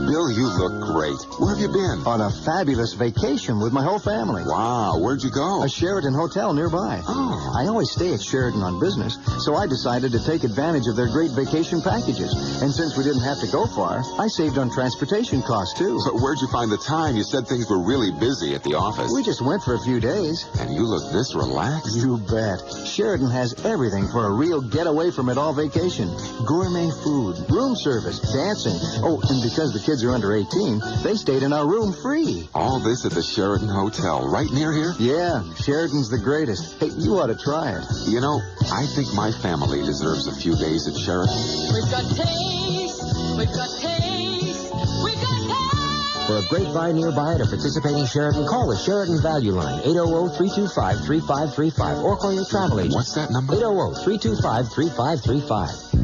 Bill, you look great. Where have you been? On a fabulous vacation with my whole family. Wow, where'd you go? A Sheraton hotel nearby. Oh. I always stay at Sheraton on business, so I decided to take advantage of their great vacation packages. And since we didn't have to go far, I saved on transportation costs, too. But where'd you find the time? You said things were really busy at the office. We just went for a few days. And you look this relaxed. You bet. Sheraton has everything for a real get-away-from-it-all vacation. Gourmet food, room service, dancing. Oh, and because the kids are under 18, they stayed in our room free. All this at the Sheraton Hotel, right near here? Yeah, Sheraton's the greatest. Hey, you ought to try it. You know, I think my family deserves a few days at Sheraton. We've got taste, we've got taste, we've got taste. For a great buy nearby at a participating Sheraton, call the Sheraton Value Line, 800-325-3535, or call your travel agent. What's that number? 800-325-3535.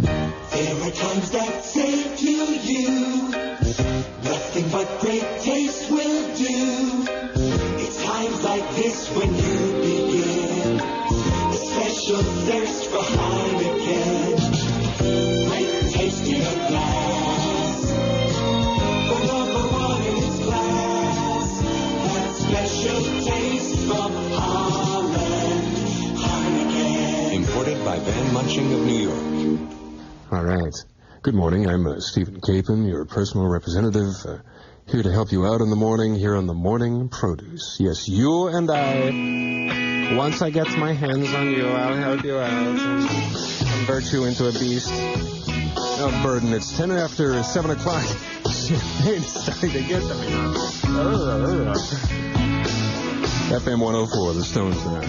There are times that say to you, nothing but great taste will do. It's times like this when you begin a special thirst for Heineken. Great taste in a glass, the number one in its class. That special taste from Holland, Heineken. Imported by Van Munching of New York. All right. Good morning. I'm Stephen Capen, your personal representative, here to help you out in the morning, here on the Morning Produce. Yes, you and I. Once I get my hands on you, I'll help you out and convert you into a beast. No burden. It's 10 after 7 o'clock. It's starting to get to me now. FM 104, the Stones tonight.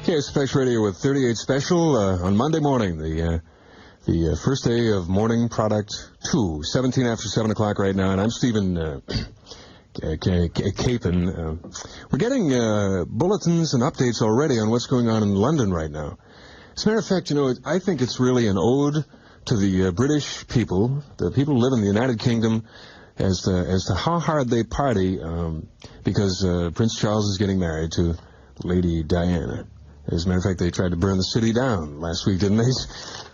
KSFX Radio with 38 Special on Monday morning, the first day of Morning Product 2, 17 after 7 o'clock right now, and I'm Stephen Capen. We're getting bulletins and updates already on what's going on in London right now. As a matter of fact, I think it's really an ode to the British people, the people who live in the United Kingdom, as to how hard they party because Prince Charles is getting married to Lady Diana. As a matter of fact, they tried to burn the city down last week, didn't they?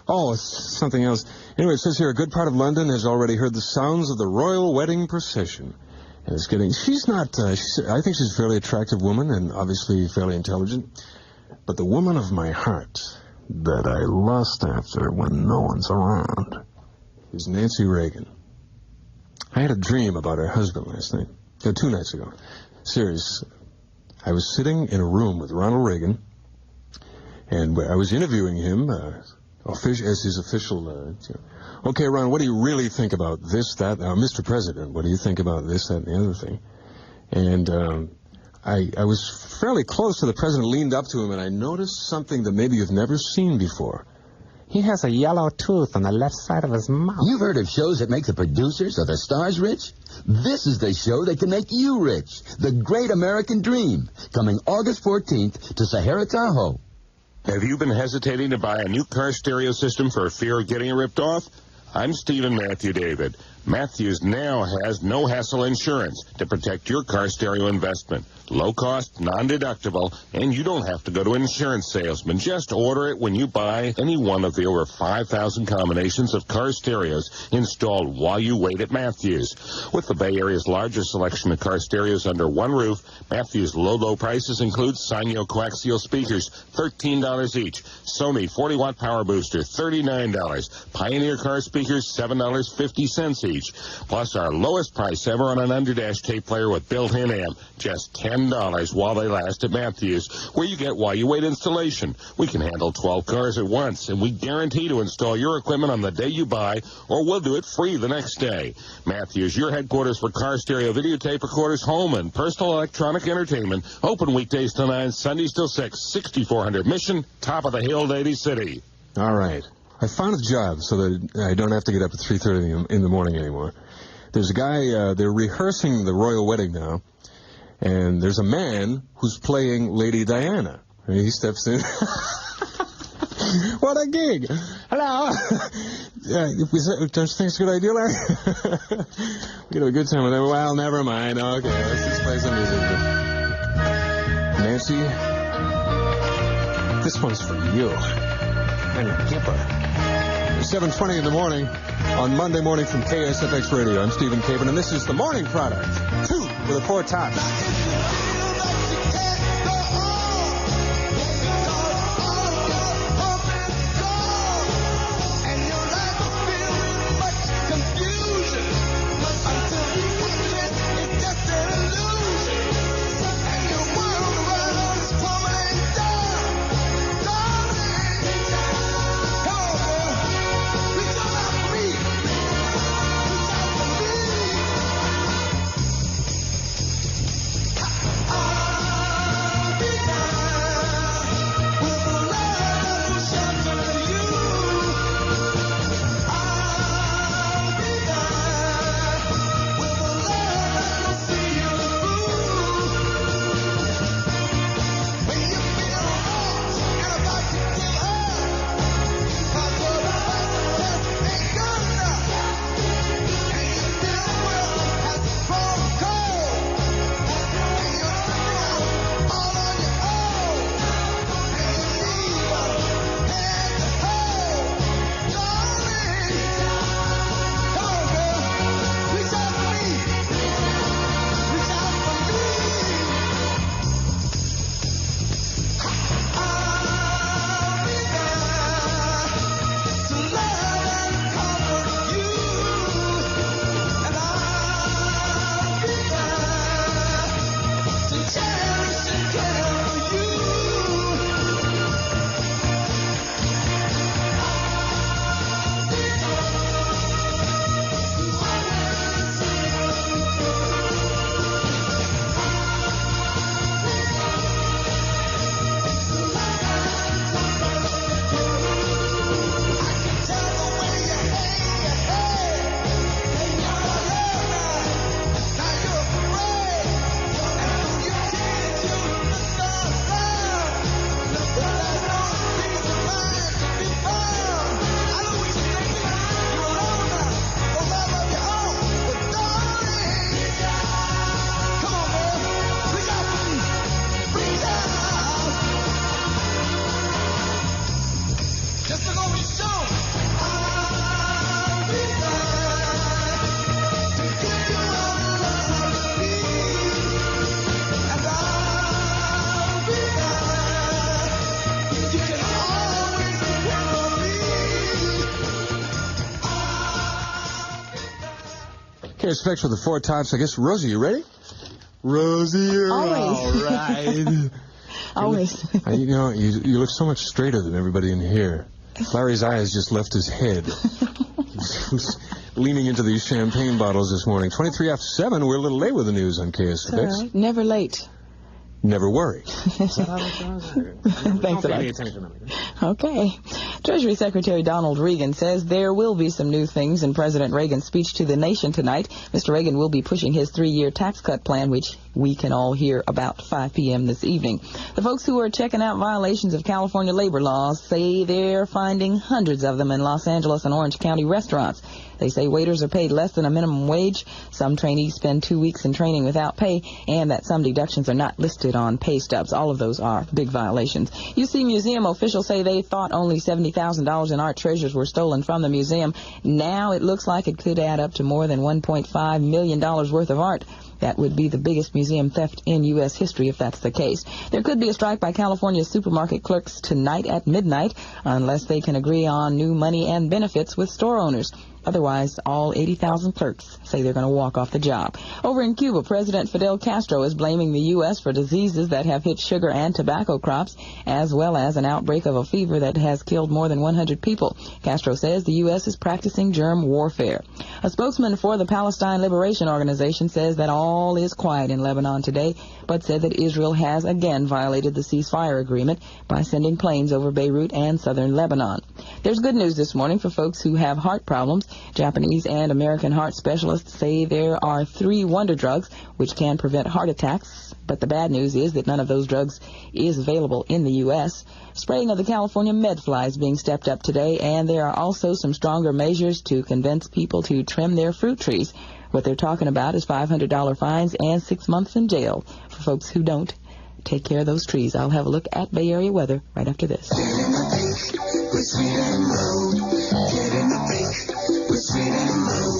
Oh, it's something else. Anyway, it says here, a good part of London has already heard the sounds of the royal wedding procession. And it's getting, I think she's a fairly attractive woman and obviously fairly intelligent. But the woman of my heart that I lust after when no one's around is Nancy Reagan. I had a dream about her husband last night. 2 nights ago. Serious. I was sitting in a room with Ronald Reagan, and I was interviewing him as his official. Okay, Ron, what do you really think about this, that? Mr. President, what do you think about this, that, and the other thing? And I was fairly close to the president, leaned up to him, and I noticed something that maybe you've never seen before. He has a yellow tooth on the left side of his mouth. You've heard of shows that make the producers or the stars rich? This is the show that can make you rich. The Great American Dream. Coming August 14th to Sahara Tahoe. Have you been hesitating to buy a new car stereo system for fear of getting ripped off? I'm Stephen Matthew David. Matthews now has no-hassle insurance to protect your car stereo investment. Low cost, non-deductible, and you don't have to go to an insurance salesman. Just order it when you buy any one of the over 5,000 combinations of car stereos installed while you wait at Matthews. With the Bay Area's largest selection of car stereos under one roof, Matthews' low prices include Sanyo coaxial speakers, $13 each. Sony 40-watt power booster, $39. Pioneer car speakers, $7.50 each. Plus our lowest price ever on an underdash tape player with built-in amp, just $10 while they last at Matthews, where you get while you wait installation. We can handle 12 cars at once, and we guarantee to install your equipment on the day you buy, or we'll do it free the next day. Matthews, your headquarters for car stereo videotape recorders, home and personal electronic entertainment. Open weekdays till 9, Sundays till 6, 6400 Mission, top of the hill, Lady City. All right. I found a job so that I don't have to get up at 3:30 in the morning anymore. There's a guy, they're rehearsing the royal wedding now, and there's a man who's playing Lady Diana. And he steps in. What a gig! Hello! Don't you think it's a good idea, Larry? We have a good time with it. Well, never mind. Okay, let's just play some music. Nancy, this one's for you. And a Kipper. 7:20 in the morning on Monday morning from KSFX Radio. I'm Stephen Capen, and this is the Morning Product 2 with a 4 tops. KSFX with the four tops. I guess, Rosie, you ready? Rosie, you're Always. all right. Always. You know, you look so much straighter than everybody in here. Larry's eyes just left his head. He's leaning into these champagne bottles this morning. 23 after 7, we're a little late with the news on KSFX. All right. Never late. Never worry. Thanks a lot. Okay. Treasury Secretary Donald Regan says there will be some new things in President Reagan's speech to the nation tonight. Mr. Reagan will be pushing his 3-year tax cut plan, which we can all hear about 5 p.m. this evening. The folks who are checking out violations of California labor laws say they're finding hundreds of them in Los Angeles and Orange County restaurants. They say waiters are paid less than a minimum wage, some trainees spend 2 weeks in training without pay, and that some deductions are not listed on pay stubs. All of those are big violations. UC Museum officials say they thought only $70,000 in art treasures were stolen from the museum. Now it looks like it could add up to more than $1.5 million worth of art. That would be the biggest museum theft in U.S. history if that's the case. There could be a strike by California supermarket clerks tonight at midnight unless they can agree on new money and benefits with store owners. Otherwise, all 80,000 clerks say they're going to walk off the job. Over in Cuba, President Fidel Castro is blaming the U.S. for diseases that have hit sugar and tobacco crops, as well as an outbreak of a fever that has killed more than 100 people. Castro says the U.S. is practicing germ warfare. A spokesman for the Palestine Liberation Organization says that all is quiet in Lebanon today, but said that Israel has again violated the ceasefire agreement by sending planes over Beirut and southern Lebanon. There's good news this morning for folks who have heart problems. Japanese and American heart specialists say there are 3 wonder drugs which can prevent heart attacks, but the bad news is that none of those drugs is available in the U.S. Spraying of the California medfly is being stepped up today, and there are also some stronger measures to convince people to trim their fruit trees. What they're talking about is $500 fines and 6 months in jail for folks who don't take care of those trees. I'll have a look at Bay Area weather right after this.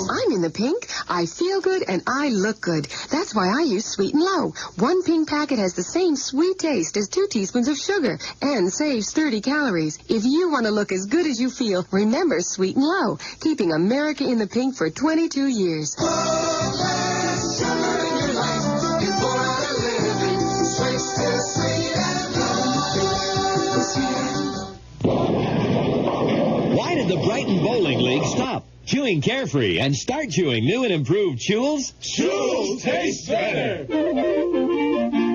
I'm in the pink, I feel good, and I look good. That's why I use Sweet and Low. 1 pink packet has the same sweet taste as 2 teaspoons of sugar and saves 30 calories. If you want to look as good as you feel, remember Sweet and Low, keeping America in the pink for 22 years. Why did the Brighton Bowling League stop chewing Carefree and start chewing new and improved Chews? Chews taste better.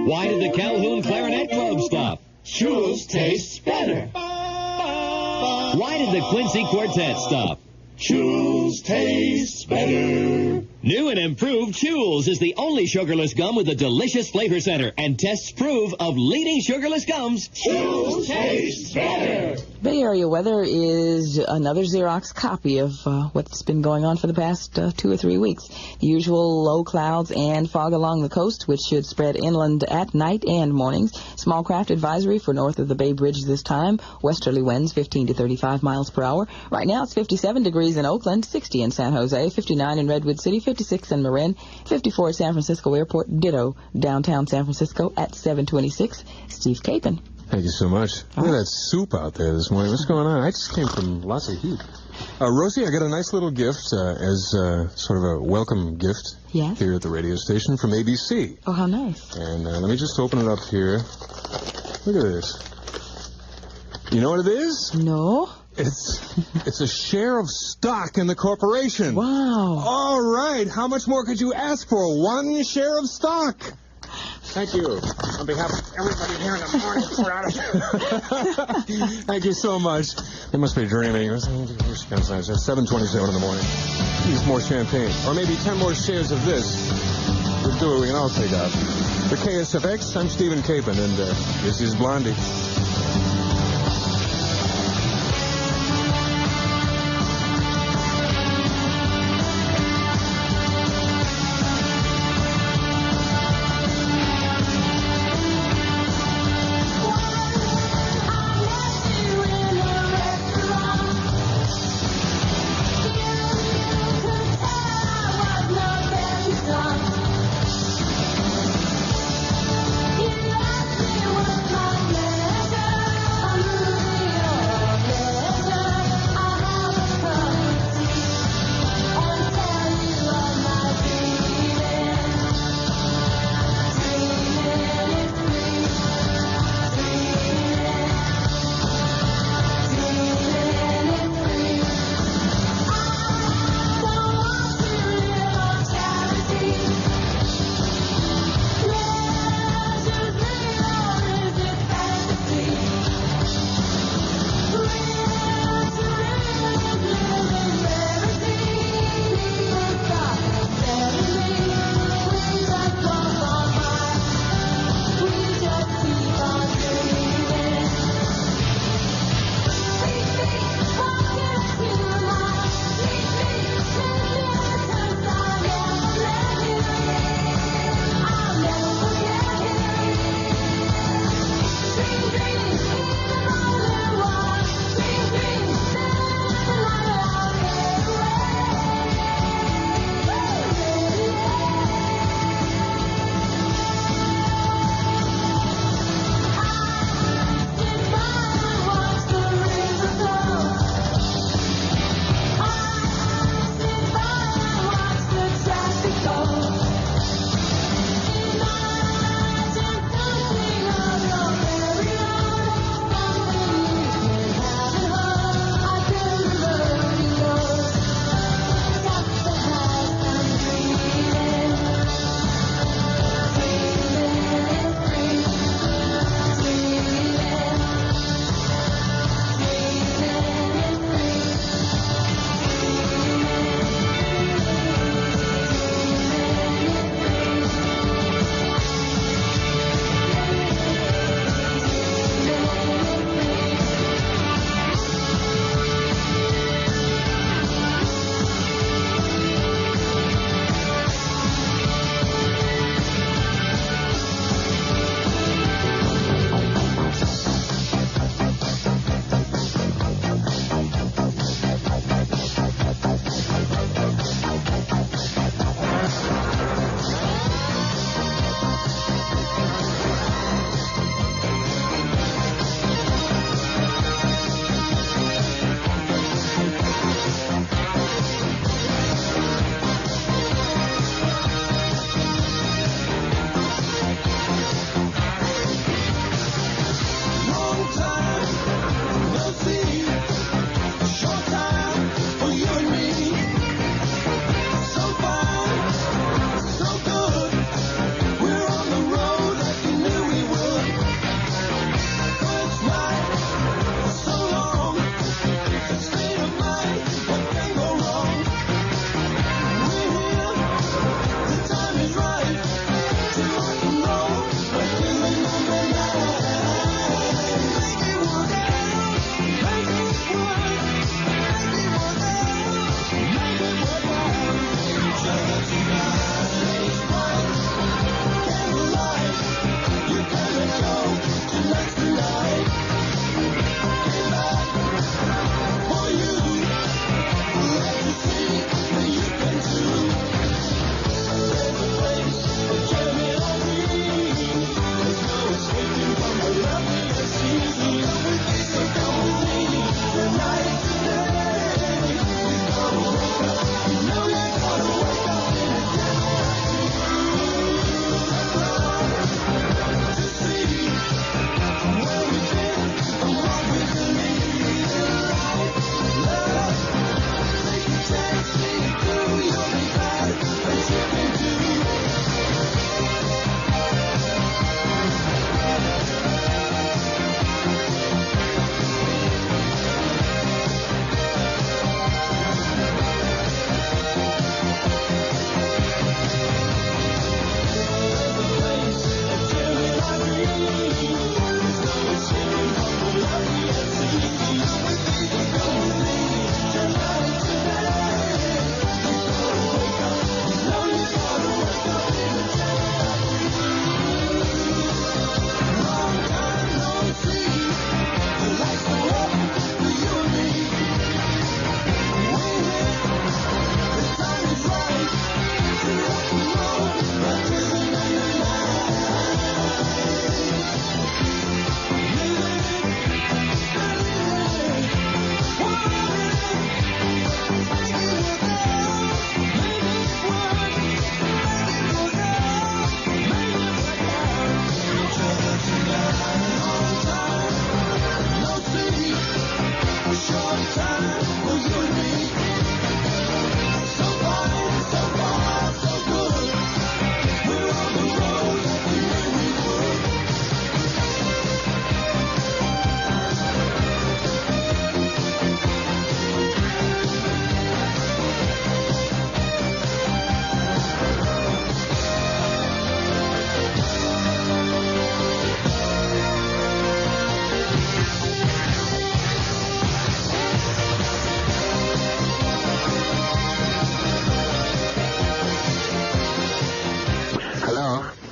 Why did the Calhoun Clarinet Club stop? Chews tastes better. Why did the Quincy Quartet stop? Chews tastes better. New and improved Chews is the only sugarless gum with a delicious flavor center, and tests prove of leading sugarless gums. Chews tastes better. Bay Area weather is another Xerox copy of what's been going on for the past 2 or 3 weeks. The usual low clouds and fog along the coast, which should spread inland at night and mornings. Small craft advisory for north of the Bay Bridge this time. Westerly winds 15 to 35 miles per hour. Right now it's 57 degrees in Oakland, 60 in San Jose, 59 in Redwood City, 56 in Marin, 54 at San Francisco Airport, ditto downtown San Francisco at 726. Steve Capen. Thank you so much. Look at that soup out there this morning. What's going on? I just came from lots of heat. Rosie, I got a nice little gift as sort of a welcome gift here at the radio station from ABC. Oh, how nice. And let me just open it up here. Look at this. You know what it is? No. It's a share of stock in the corporation. Wow. All right. How much more could you ask for? 1 share of stock. Thank you. On behalf of everybody here in the morning, we're out of here. Thank you so much. They must be dreaming. It's 7:27 in the morning. Use more champagne. Or maybe 10 more shares of this. We'll do what we can all take out. For KSFX, I'm Stephen Capen, and this is Blondie.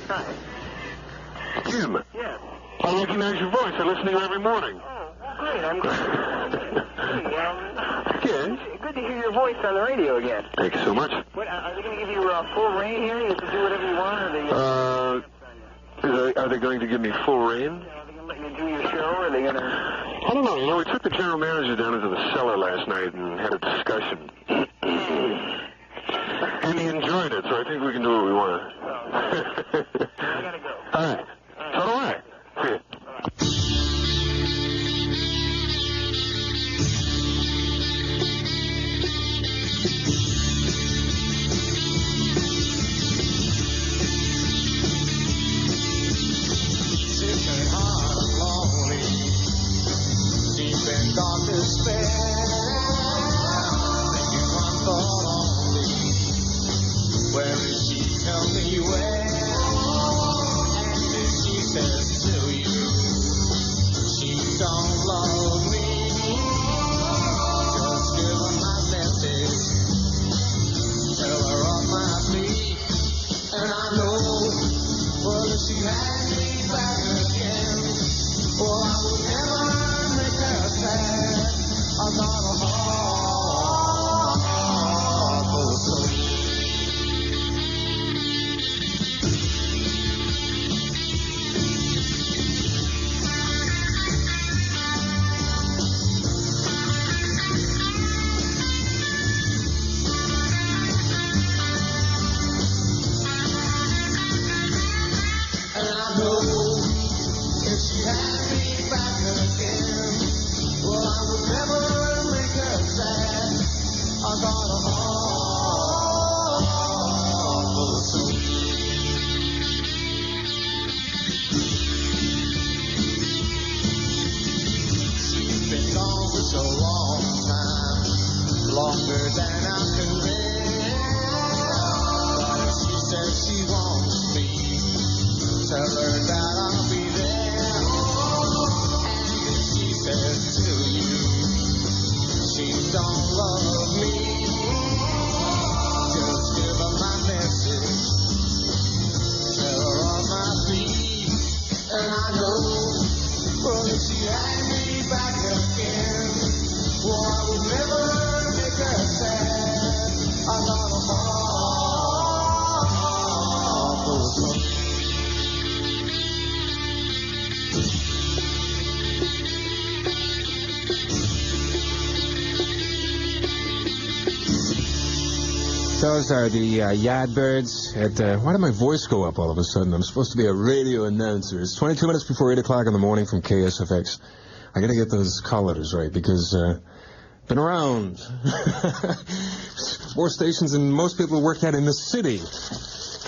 Hi. Jim. Yes. I recognize your voice. I listen to you every morning. Oh, great. I'm glad. Yes. Good to hear your voice on the radio again. Thanks so much. What, are they going to give you full reign here? You can do whatever you want? Are they going to give me full reign? Are they going to let you do your show? Or are they going to... I don't know. You know, we took the general manager down into the cellar last night and had a discussion. And he enjoyed it, so I think we can do what we want. I got to go. All right. So do I. See ya. Dark despair, thinking one thought only. Where is she? Tell me where. And if she says to you, she don't love me, just give her my message. Tell her on my feet, and I know, well, if she had me back again, well, I would never make her sad. I got a heart full of soul. And I know if she had me back again, well, I would never make her sad. I got a heart full of soul. She's been gone for so long time, longer than I can bear. But if she says she wants me, tell her that I'll be there. And if she says to you, she don't love me, just give her my message. Tell her on my feet, and I know, well, if she had me back again, well, I would never make her sad. I got a heart full of soul. Those are the Yardbirds. Why did my voice go up all of a sudden? I'm supposed to be a radio announcer. It's 22 minutes before 8 o'clock in the morning from KSFX. I gotta get those call letters right because, been around. More stations than most people work at in the city.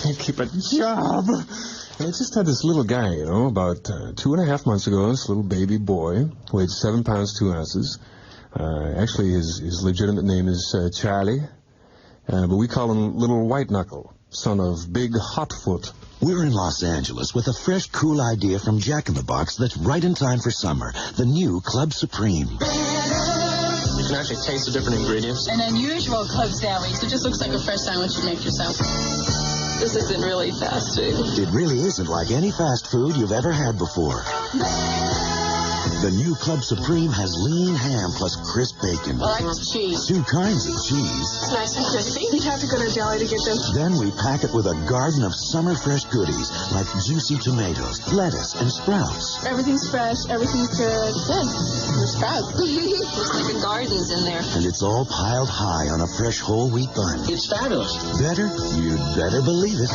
Can't keep a job. And I just had this little guy, you know, about 2.5 months ago, this little baby boy, weighed 7 pounds, 2 ounces. Actually, his legitimate name is Charlie. But we call him Little White Knuckle, son of Big Hotfoot. We're in Los Angeles with a fresh, cool idea from Jack in the Box that's right in time for summer. The new Club Supreme. You can actually taste the different ingredients. An unusual club sandwich. It just looks like a fresh sandwich you make yourself. This isn't really fast food. It really isn't like any fast food you've ever had before. The new Club Supreme has lean ham plus crisp bacon. I like cheese. 2 kinds of cheese. It's nice and crispy. You'd have to go to a deli to get them. Then we pack it with a garden of summer fresh goodies like juicy tomatoes, lettuce, and sprouts. Everything's fresh. Everything's good. Good. There's sprouts. Looks like a garden's in there. And it's all piled high on a fresh whole wheat bun. It's fabulous. Better? You'd better believe it.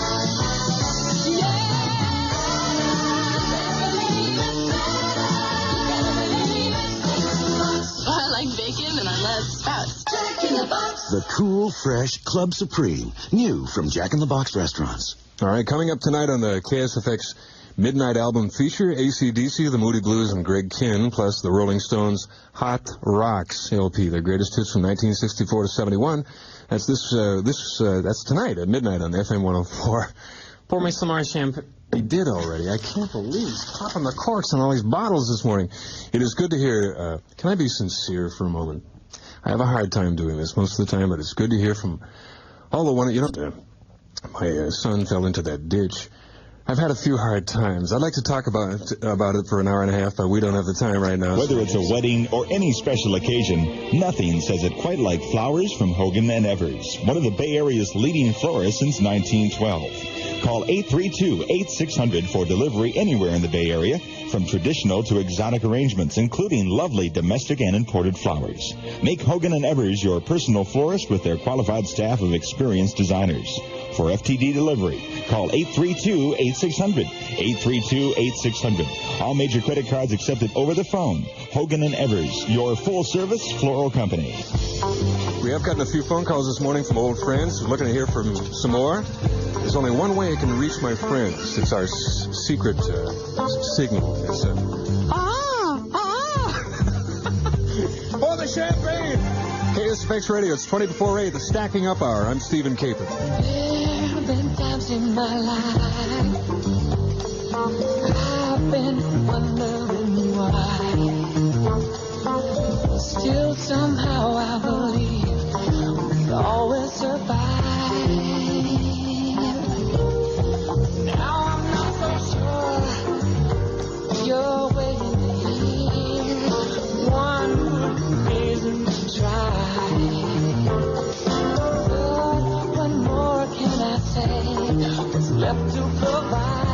I like bacon and I love sprouts. Jack in the Box. The cool, fresh Club Supreme. New from Jack in the Box restaurants. All right, coming up tonight on the KSFX Midnight Album feature, AC/DC, the Moody Blues, and Greg Kihn, plus the Rolling Stones' Hot Rocks LP, their greatest hits from 1964 to 71. That's that's tonight at midnight on FM 104. Pour me some more champagne. He did already. I can't believe he's popping the corks on all these bottles this morning. It is good to hear. Can I be sincere for a moment? I have a hard time doing this most of the time, but it's good to hear from all the one. You know, my son fell into that ditch I've had a few hard times. I'd like to talk about it for an hour and a half, but we don't have the time right now. Whether it's a wedding or any special occasion, nothing says it quite like flowers from Hogan and Evers, one of the Bay Area's leading florists since 1912. Call 832-8600 for delivery anywhere in the Bay Area, from traditional to exotic arrangements, including lovely domestic and imported flowers. Make Hogan and Evers your personal florist with their qualified staff of experienced designers. For FTD delivery, call 832-8600. 832-8600. All major credit cards accepted over the phone. Hogan and Evers, your full-service floral company. We have gotten a few phone calls this morning from old friends. We're looking to hear from some more. There's only one way I can reach my friends. It's our secret signal. It's Pour the champagne! KSFX Radio, it's 20 before 8, the Stacking Up Hour. I'm Stephen Capen. There have been times in my life I've been wondering why. Still somehow I believe we'd always survive. Now I'm not so sure you're waiting to hear one reason to try. But what more can I say? What's left to provide?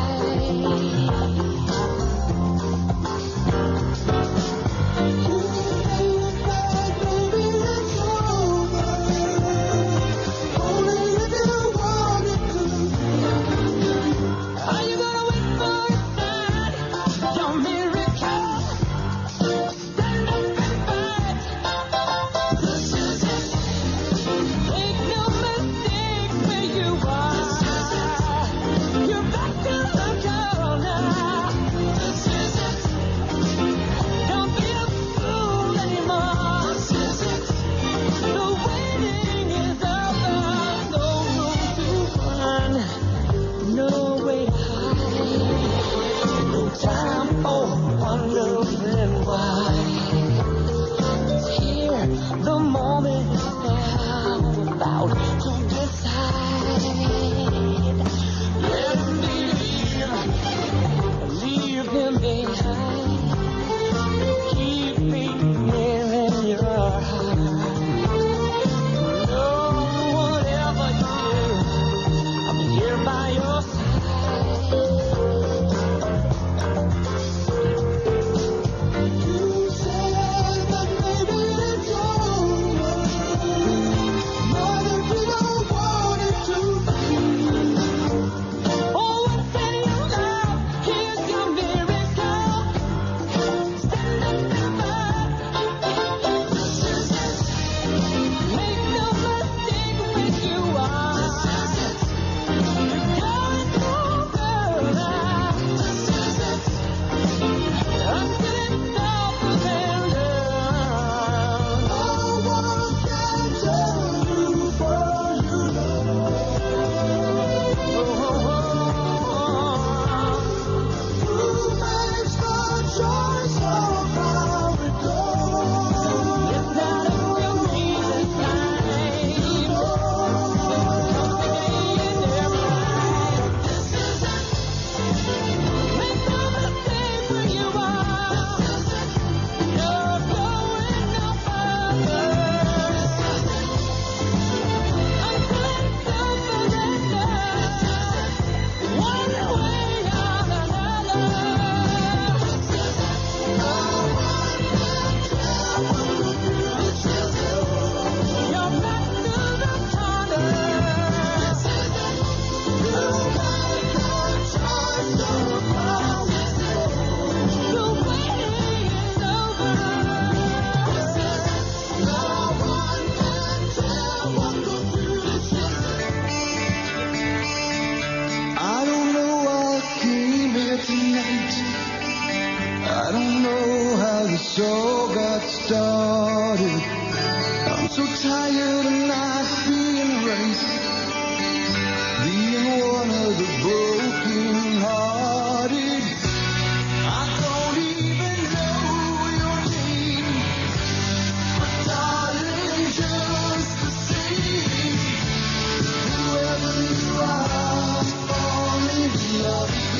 Whoever you are, fall in love.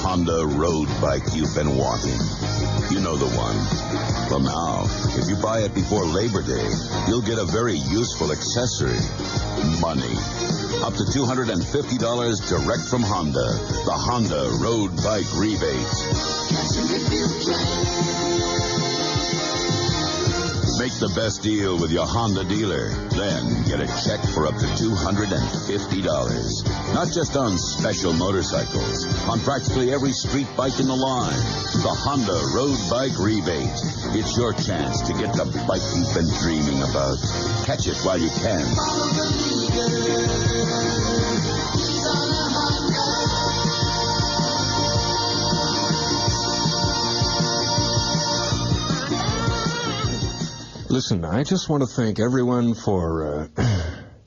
Honda road bike you've been wanting. You know the one. Well, now, if you buy it before Labor Day, you'll get a very useful accessory. Money. Up to $250 direct from Honda. The Honda road bike rebate. Make the best deal with your Honda dealer. Then get a check for up to $250. Not just on special motorcycles, on practically every street bike in the line. The Honda road bike rebate. It's your chance to get the bike you've been dreaming about. Catch it while you can. Listen, I just want to thank everyone for,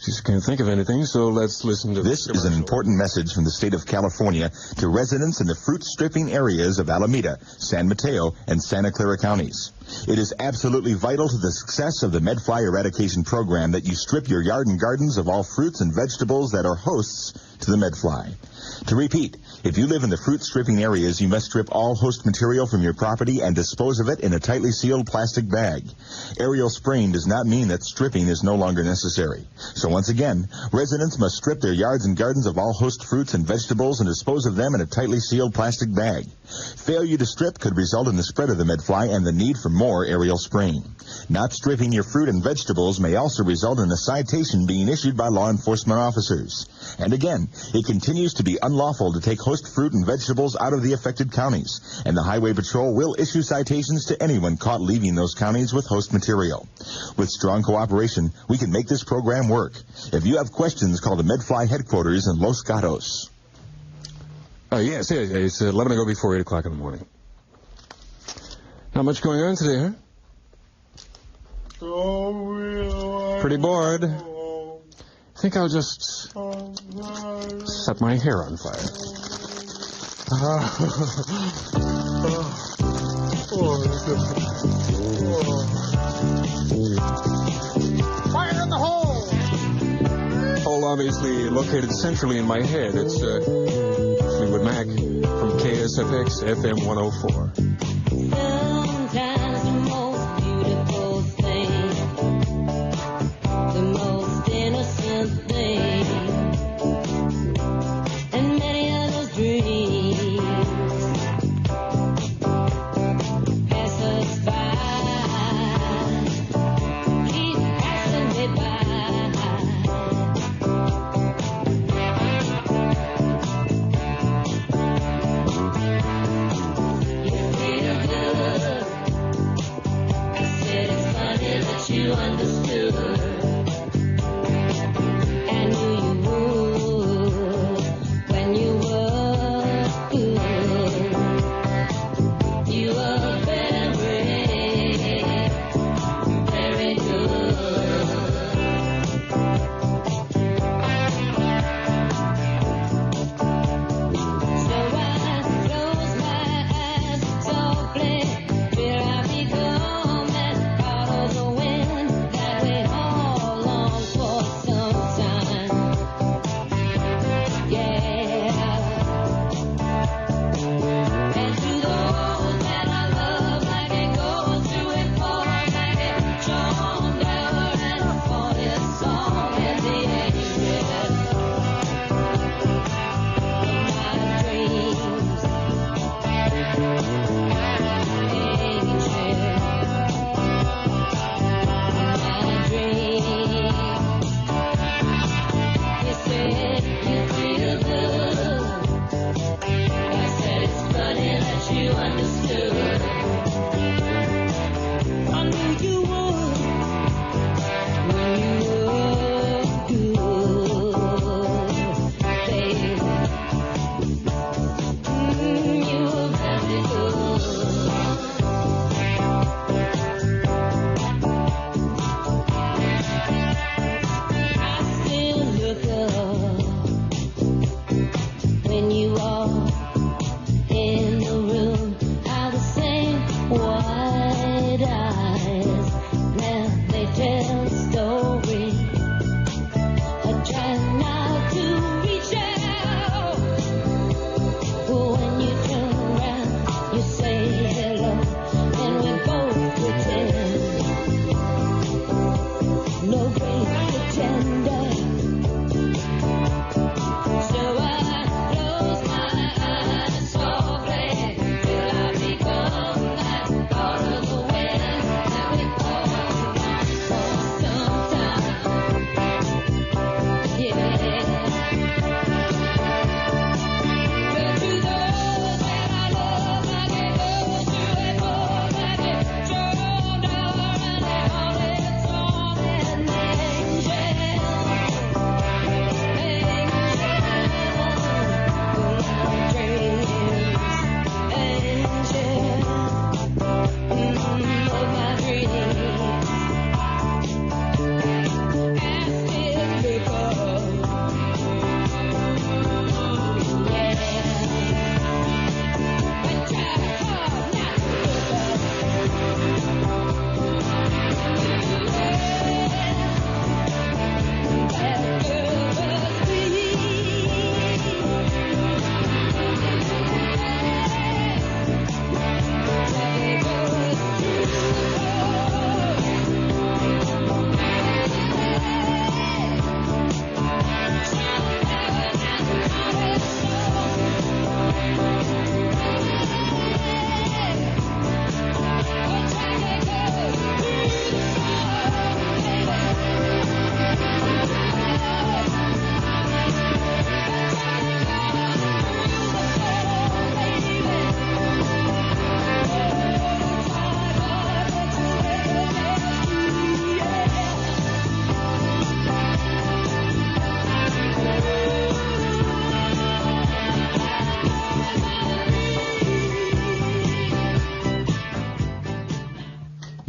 just can't think of anything, so let's listen to this. This is an important message from the state of California to residents in the fruit stripping areas of Alameda, San Mateo, and Santa Clara counties. It is absolutely vital to the success of the Medfly eradication program that you strip your yard and gardens of all fruits and vegetables that are hosts to the Medfly. To repeat, if you live in the fruit stripping areas, you must strip all host material from your property and dispose of it in a tightly sealed plastic bag. Aerial spraying does not mean that stripping is no longer necessary. So once again, residents must strip their yards and gardens of all host fruits and vegetables and dispose of them in a tightly sealed plastic bag. Failure to strip could result in the spread of the Medfly and the need for more aerial spraying. Not stripping your fruit and vegetables may also result in a citation being issued by law enforcement officers. And again, it continues to be unlawful to take host fruit and vegetables out of the affected counties, and the Highway Patrol will issue citations to anyone caught leaving those counties with host material. With strong cooperation, we can make this program work. If you have questions, call the Medfly headquarters in Los Gatos. Yes, it's 11 ago before 8 o'clock in the morning. Not much going on today, huh? Pretty bored. I think I'll just set my hair on fire. Fire in the hole! Hole obviously located centrally in my head. It's Fleetwood Mac from KSFX FM 104. Sometimes the most beautiful thing, the most innocent thing, and many others dreams pass us by, keep passing me by. You feel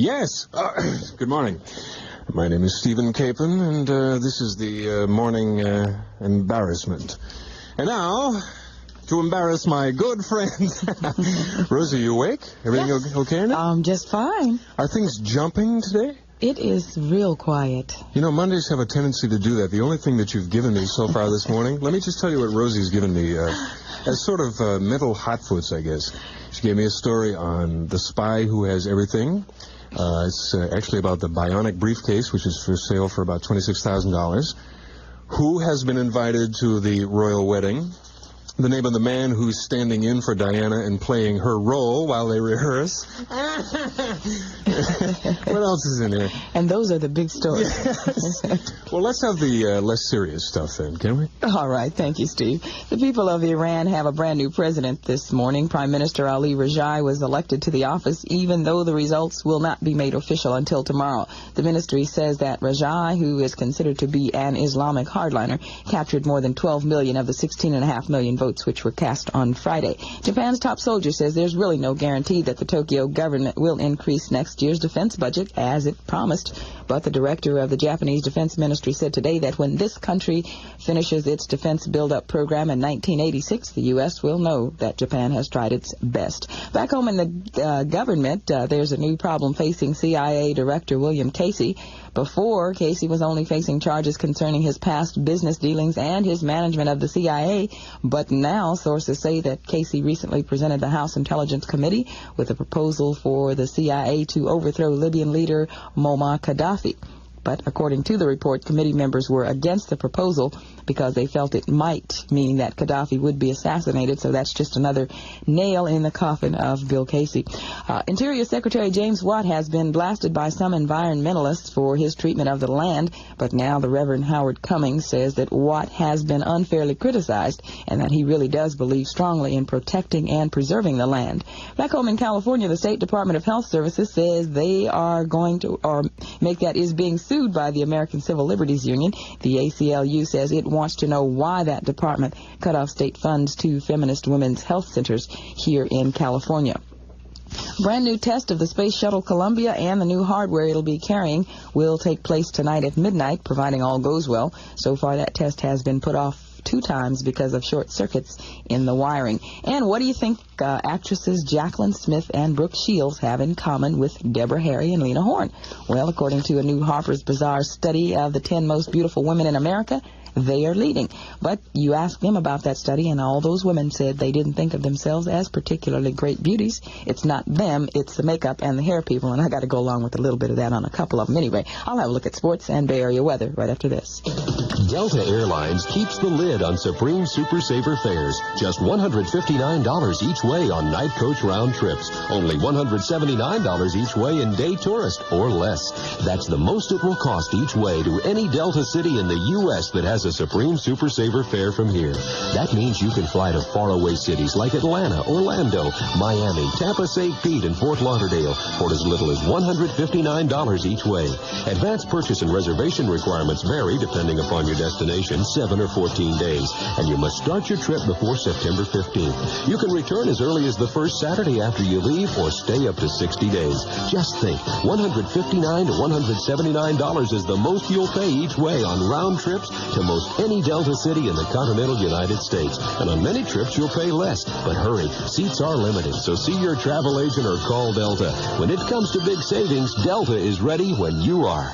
Yes. Good morning. My name is Stephen Capen, and this is the morning embarrassment. And now, to embarrass my good friend. Rosie, you awake? Everything okay now? Just fine. Are things jumping today? It is real quiet. You know, Mondays have a tendency to do that. The only thing that you've given me so far this morning, let me just tell you what Rosie's given me as sort of mental hotfoots, I guess. She gave me a story on the spy who has everything. It's actually about the bionic briefcase, which is for sale for about $26,000. Who has been invited to the royal wedding? The name of the man who's standing in for Diana and playing her role while they rehearse. What else is in here? And those are the big stories. Well, let's have the less serious stuff then, can we? All right. Thank you, Steve. The people of Iran have a brand new president this morning. Prime Minister Ali Rajai was elected to the office, even though the results will not be made official until tomorrow. The ministry says that Rajai, who is considered to be an Islamic hardliner, captured more than 12 million of the 16.5 million votes which were cast on Friday. Japan's top soldier says there's really no guarantee that the Tokyo government will increase next year's defense budget as it promised. But the director of the Japanese Defense Ministry said today that when this country finishes its defense build-up program in 1986, the U.S. will know that Japan has tried its best. Back home in the government, there's a new problem facing CIA Director William Casey. Before, Casey was only facing charges concerning his past business dealings and his management of the CIA, but now sources say that Casey recently presented the House Intelligence Committee with a proposal for the CIA to overthrow Libyan leader Muammar Gaddafi. But according to the report, committee members were against the proposal because they felt it might mean that Gaddafi would be assassinated. So that's just another nail in the coffin of Bill Casey. Interior Secretary James Watt has been blasted by some environmentalists for his treatment of the land. But now the Reverend Howard Cummings says that Watt has been unfairly criticized and that he really does believe strongly in protecting and preserving the land. Back home in California, the State Department of Health Services says they are going to, or make that is being sued by the American Civil Liberties Union. The ACLU says it wants to know why that department cut off state funds to feminist women's health centers here in California. Brand new test of the Space Shuttle Columbia and the new hardware it'll be carrying will take place tonight at midnight, providing all goes well. So far, that test has been put off 2 times because of short circuits in the wiring. And what do you think actresses Jacqueline Smith and Brooke Shields have in common with Deborah Harry and Lena Horne? Well, according to a new Harper's Bazaar study of the 10 most beautiful women in America, they are leading. But you ask them about that study, and all those women said they didn't think of themselves as particularly great beauties. It's not them, it's the makeup and the hair people, and I got to go along with a little bit of that on a couple of them. Anyway, I'll have a look at sports and Bay Area weather right after this. Delta Airlines keeps the lid on Supreme Super Saver fares. Just $159 each way on night coach round trips. Only $179 each way in day tourist or less. That's the most it will cost each way to any Delta city in the U.S. that has a Supreme Super Saver fare from here. That means you can fly to faraway cities like Atlanta, Orlando, Miami, Tampa, St. Pete, and Fort Lauderdale for as little as $159 each way. Advance purchase and reservation requirements vary depending upon your destination, 7 or 14 days, and you must start your trip before September 15th. You can return as early as the first Saturday after you leave or stay up to 60 days. Just think, $159 to $179 is the most you'll pay each way on round trips to most any Delta city in the continental United States. And on many trips, you'll pay less. But hurry, seats are limited, so see your travel agent or call Delta. When it comes to big savings, Delta is ready when you are.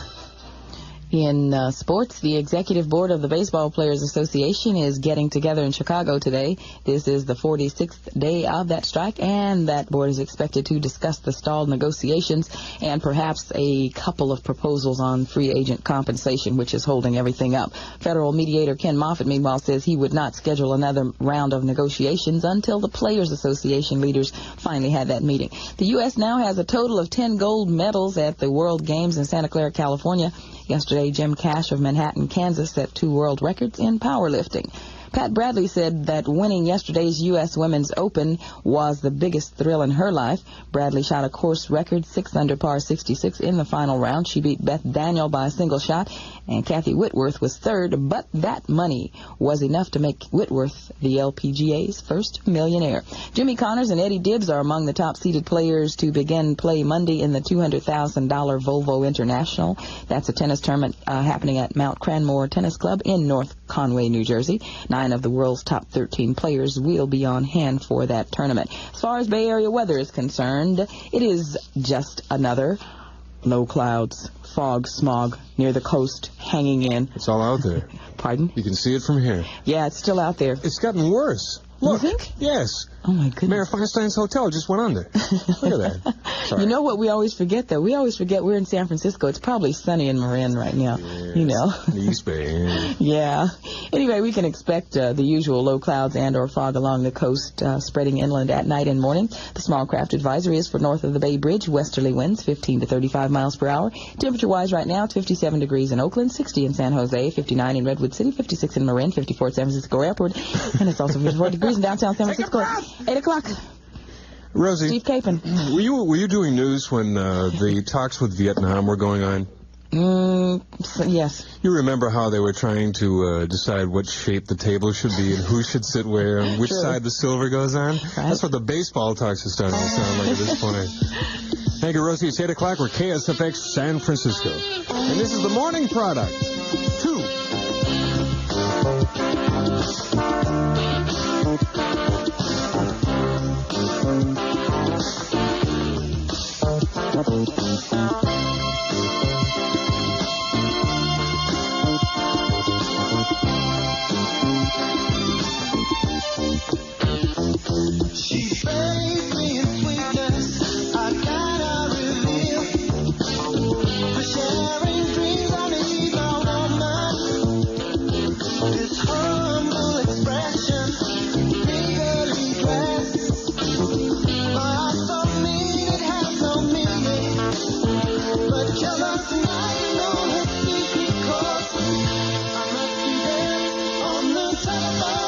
In sports, the executive board of the Baseball Players Association is getting together in Chicago today. This is the 46th day of that strike, and that board is expected to discuss the stalled negotiations and perhaps a couple of proposals on free agent compensation, which is holding everything up. Federal mediator Ken Moffitt, meanwhile, says he would not schedule another round of negotiations until the Players Association leaders finally had that meeting. The U.S. now has a total of 10 gold medals at the World Games in Santa Clara, California. Yesterday, Jim Cash of Manhattan, Kansas, set 2 world records in powerlifting. Pat Bradley said that winning yesterday's U.S. Women's Open was the biggest thrill in her life. Bradley shot a course record 6 under par 66 in the final round. She beat Beth Daniel by a single shot, and Kathy Whitworth was third, but that money was enough to make Whitworth the LPGA's first millionaire. Jimmy Connors and Eddie Dibbs are among the top-seeded players to begin play Monday in the $200,000 Volvo International. That's a tennis tournament happening at Mount Cranmore Tennis Club in North Conway, New Jersey. 9 of the world's top 13 players will be on hand for that tournament. As far as Bay Area weather is concerned, it is just another low clouds, fog, smog near the coast hanging in. It's all out there. Pardon? You can see it from here. Yeah, it's still out there. It's gotten worse. Look. You think? Yes. Oh, my goodness. Mayor Feinstein's hotel just went under. Look at that. Sorry. You know what we always forget, though? We always forget we're in San Francisco. It's probably sunny in Marin right now. Yes. You know. The East Bay. Yeah. Anyway, we can expect the usual low clouds and or fog along the coast, spreading inland at night and morning. The small craft advisory is for north of the Bay Bridge. Westerly winds 15 to 35 miles per hour. Temperature-wise right now, it's 57 degrees in Oakland, 60 in San Jose, 59 in Redwood City, 56 in Marin, 54 at San Francisco Airport, and it's also 54 degrees in downtown San Francisco. 8 o'clock. Rosie. Steve Capen. Were you doing news when the talks with Vietnam were going on? Yes. You remember how they were trying to decide what shape the table should be and who should sit where and which side the silver goes on? Right. That's what the baseball talks are starting to sound like at this point. Thank you, Rosie. It's 8 o'clock. We're KSFX San Francisco. And this is the morning product. 2. She bathed me in sweetness, I cannot reveal. For sharing dreams, I need my woman. This humble expression, legally dressed. My heart so mean, it has no meaning. But jealous tonight, you know her secret cause. I must be there on the telephone.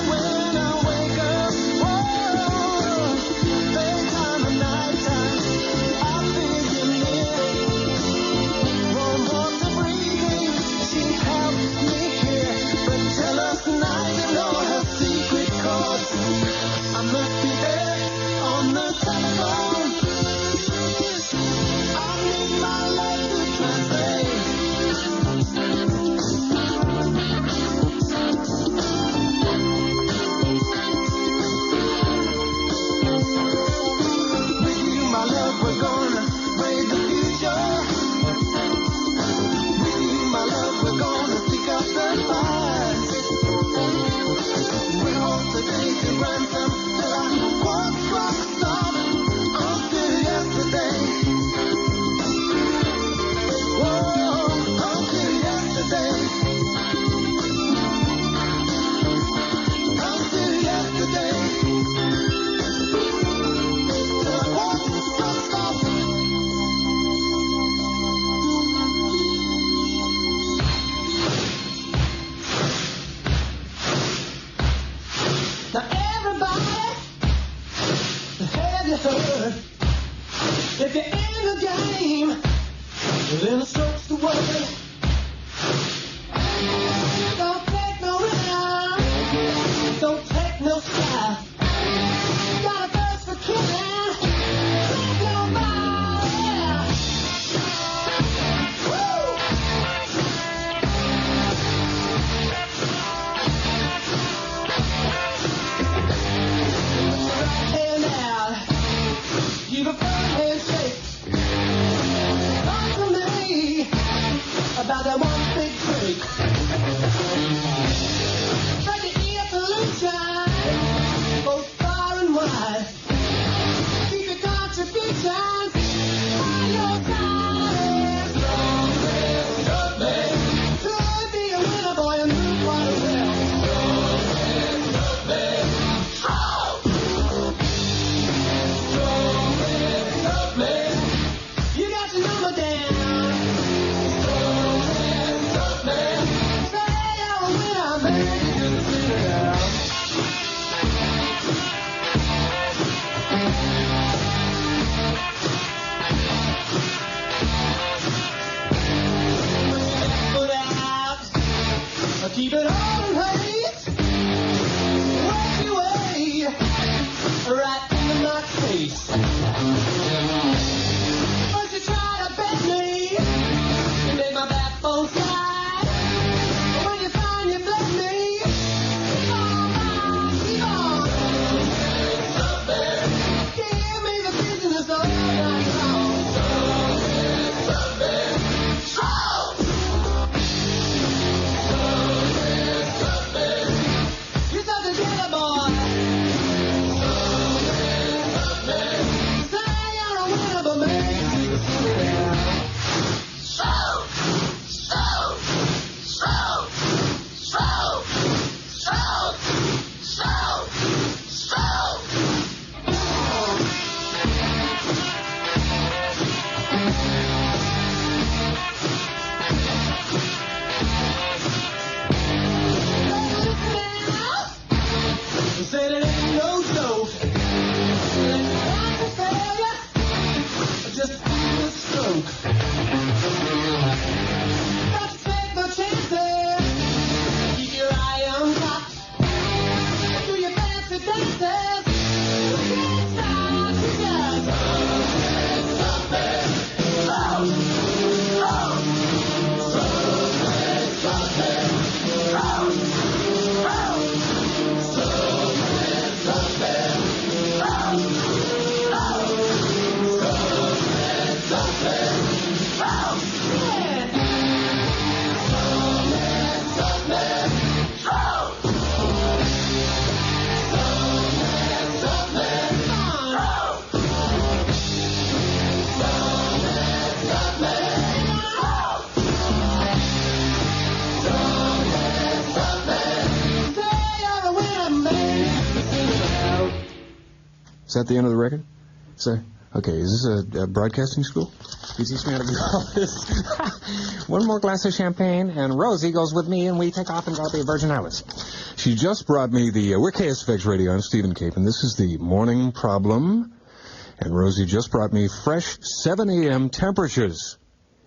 When little strokes to work. Don't take no rhythm. Don't take no style. Got a thirst for killing. Take your body. Woo! Hand out. Give a firm handshake. Talk to me about that one big break. Try to eat pollution, both far and wide. Keep your contributions by your side. Strong man, good man. Could be a winner, boy, and move quite well. Strong man, good man. Strong. Strong man, good man. You got your number down. Keep it on, hate. Work your way right into my face. First you try to bend me, you make my backbone slide. But when you find you bled me, keep on, keep on. Give me the business all night long. Strong. You're something together, boy. Say you're a winner, but make you feel. Say that ain't no joke. Not a failure, just feel the stroke. Got to take no chances. Keep your eye on top. Do your fancy dances. You can't stop, you just something. Is that the end of the record? Okay, is this a broadcasting school? You teach me how to do all this? One more glass of champagne, and Rosie goes with me, and we take off and go to the Virgin Islands. She just brought me we're KSFX Radio. I'm Stephen Capen. This is the Morning Problem, and Rosie just brought me fresh 7 a.m. temperatures.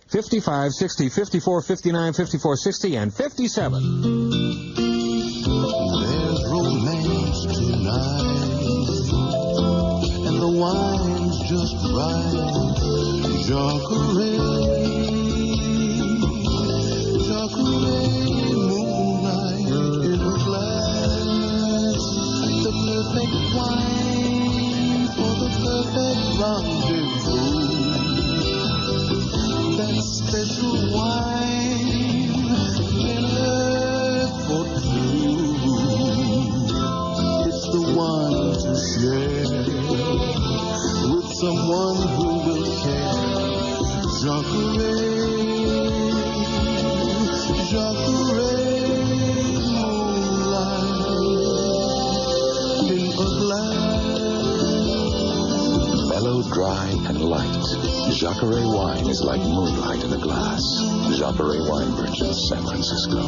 55, 60, 54, 59, 54, 60, and 57. There's romance tonight, and the wine's just right. Jacare, moonlight in a glass. The perfect wine for the perfect rendezvous. That special wine, dinner for two. It's the one to share with someone who will care. Jacare, moonlight in a glass. Mellow, dry, and light. Jacare wine is like moonlight in a glass. Jacare Wine Merchants, San Francisco.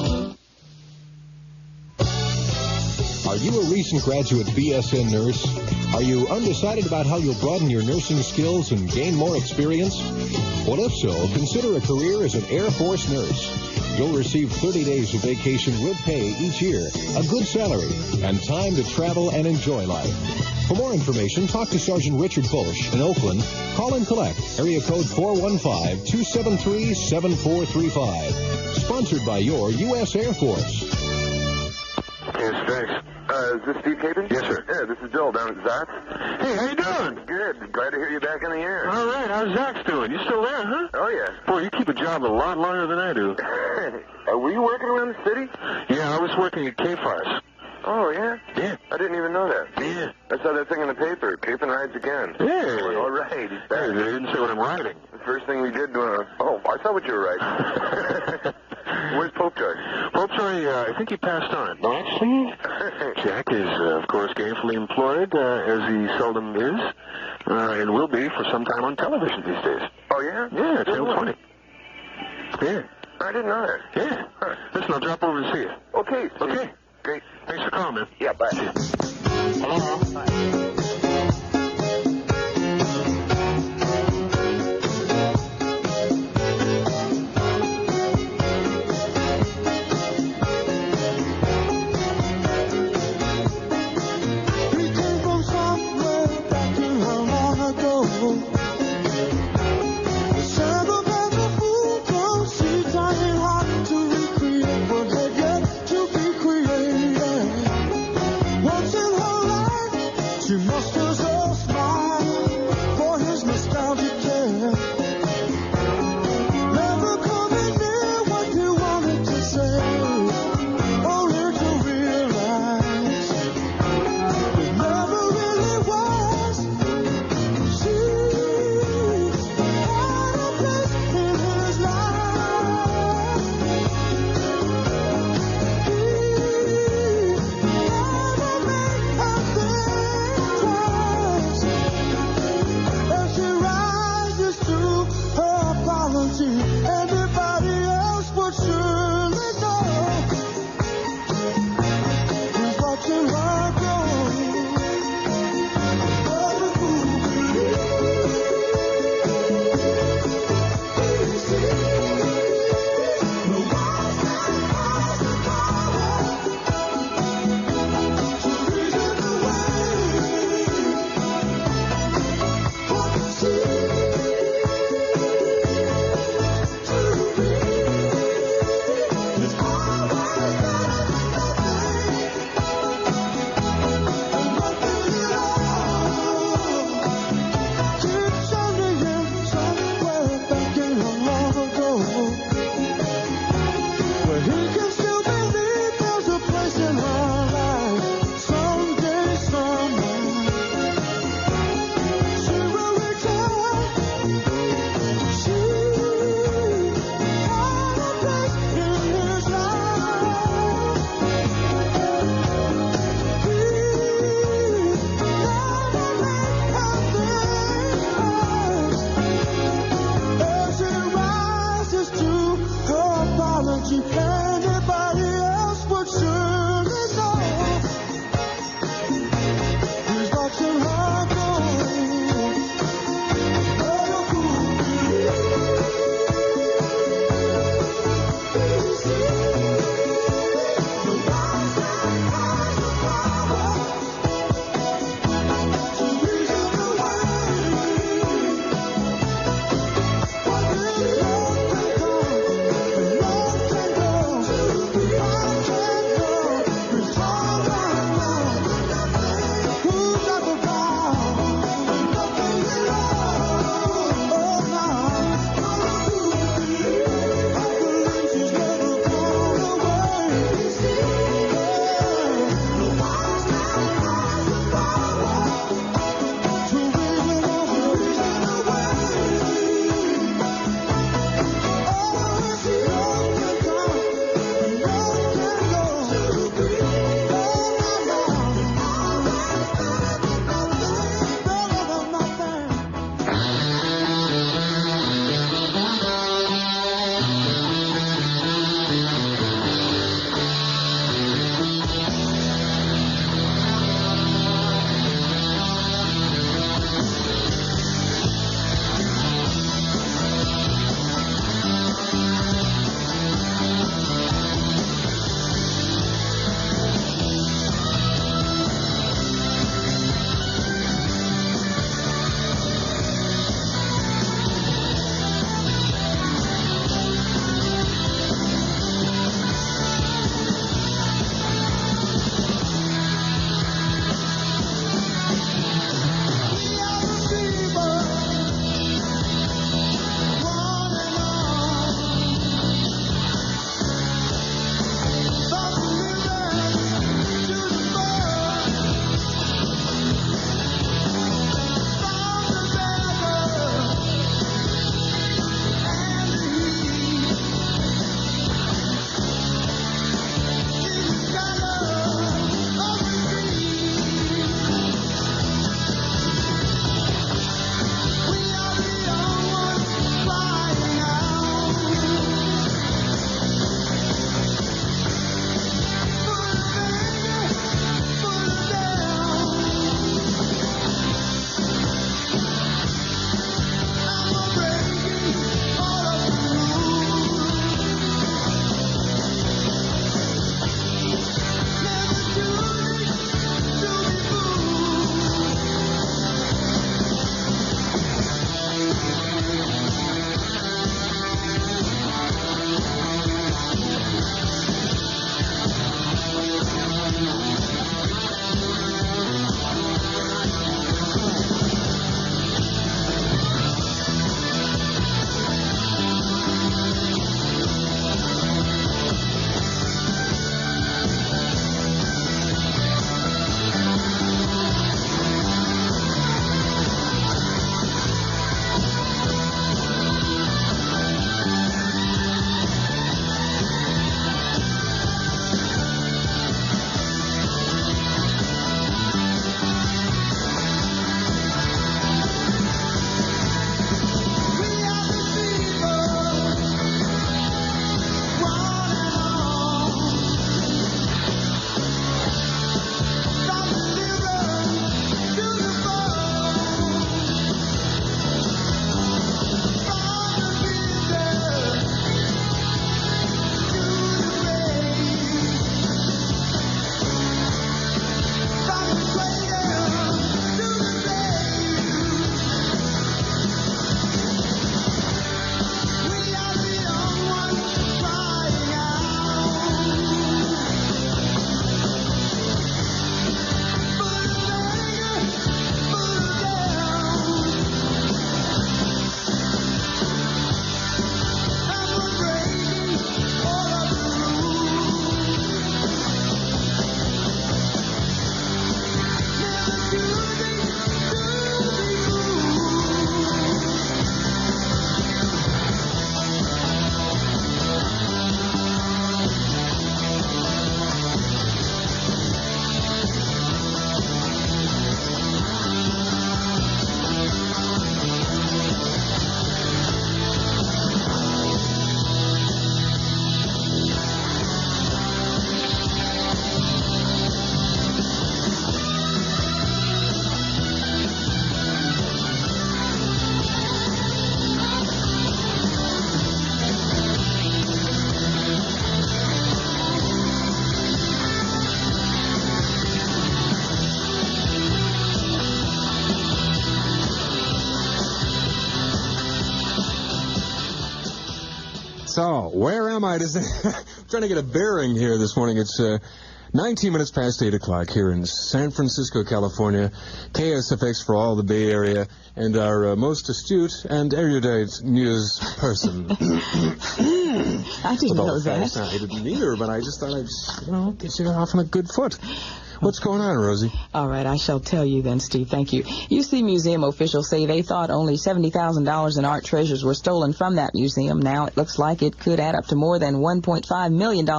Are you a recent graduate BSN nurse? Are you undecided about how you'll broaden your nursing skills and gain more experience? Well, if so, consider a career as an Air Force nurse. You'll receive 30 days of vacation with pay each year, a good salary, and time to travel and enjoy life. For more information, talk to Sergeant Richard Bolsh in Oakland. Call and collect. Area code 415-273-7435. Sponsored by your U.S. Air Force. KSFX. Is this Steve Capen? Yes, sir. Yeah, this is Bill down at Zach's. Hey, how you doing? Good. Glad to hear you back in the air. All right. How's Zach's doing? You still there, huh? Oh, yeah. Boy, you keep a job a lot longer than I do. Were you working around the city? Yeah, I was working at KFARS. Oh, yeah? Yeah. I didn't even know that. Yeah. I saw that thing in the paper. Capen rides again. Yeah. All right. He's back. Hey, they didn't say what I'm riding. The first thing we did was... Oh, I saw what you were riding. Where's Popejoy? Popejoy, I think he passed on. Actually, Jack is, of course, gainfully employed, as he seldom is, and will be for some time on television these days. Oh, yeah? Yeah, Channel 20. Yeah. I didn't know that. Yeah. Huh. Listen, I'll drop over and see you. Okay. Okay. Great. Thanks for calling, man. Yeah, bye. Hello? Bye. She So, where am I? I'm trying to get a bearing here this morning. It's 19 minutes past 8 o'clock here in San Francisco, California. KSFX for all the Bay Area, and our most astute and erudite news person. I didn't know that. I didn't either, but I just thought I'd, get you off on a good foot. What's going on, Rosie? All right, I shall tell you then, Steve. Thank you. UC Museum officials say they thought only $70,000 in art treasures were stolen from that museum. Now it looks like it could add up to more than $1.5 million.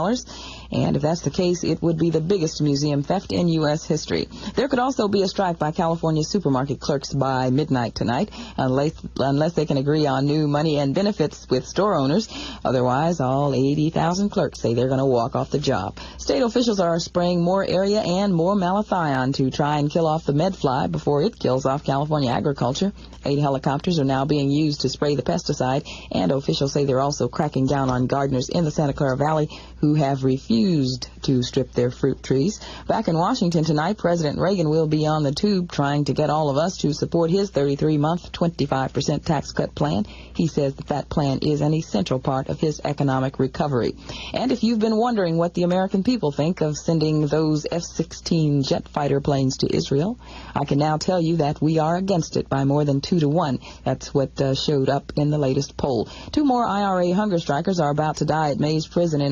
And if that's the case, it would be the biggest museum theft in U.S. history. There could also be a strike by California supermarket clerks by midnight tonight, unless they can agree on new money and benefits with store owners. Otherwise, all 80,000 clerks say they're going to walk off the job. State officials are spraying more area and more malathion to try and kill off the medfly before it kills off California agriculture. 8 helicopters are now being used to spray the pesticide, and officials say they're also cracking down on gardeners in the Santa Clara Valley who have refused to strip their fruit trees. Back in Washington tonight, President Reagan will be on the tube trying to get all of us to support his 33-month, 25% tax cut plan. He says that plan is an essential part of his economic recovery. And if you've been wondering what the American people think of sending those F-16 jet fighter planes to Israel, I can now tell you that we are against it by more than 2-1. That's what showed up in the latest poll. 2 more IRA hunger strikers are about to die at Mays Prison in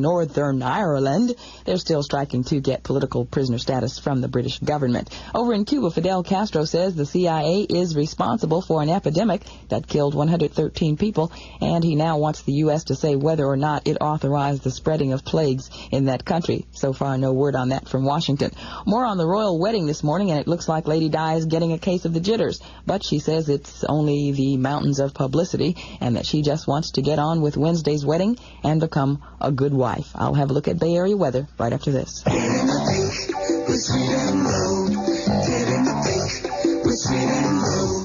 Northern Ireland. They're still striking to get political prisoner status from the British government. Over in Cuba, Fidel Castro says the CIA is responsible for an epidemic that killed 113 people, and he now wants the U.S. to say whether or not it authorized the spreading of plagues in that country. So far, no word on that from Washington. More on the royal wedding this morning, and it looks like Lady Di is getting a case of the jitters, but she says it's only the mountains of publicity, and that she just wants to get on with Wednesday's wedding and become a good wife. I'll have a look at Bay Area weather right after this.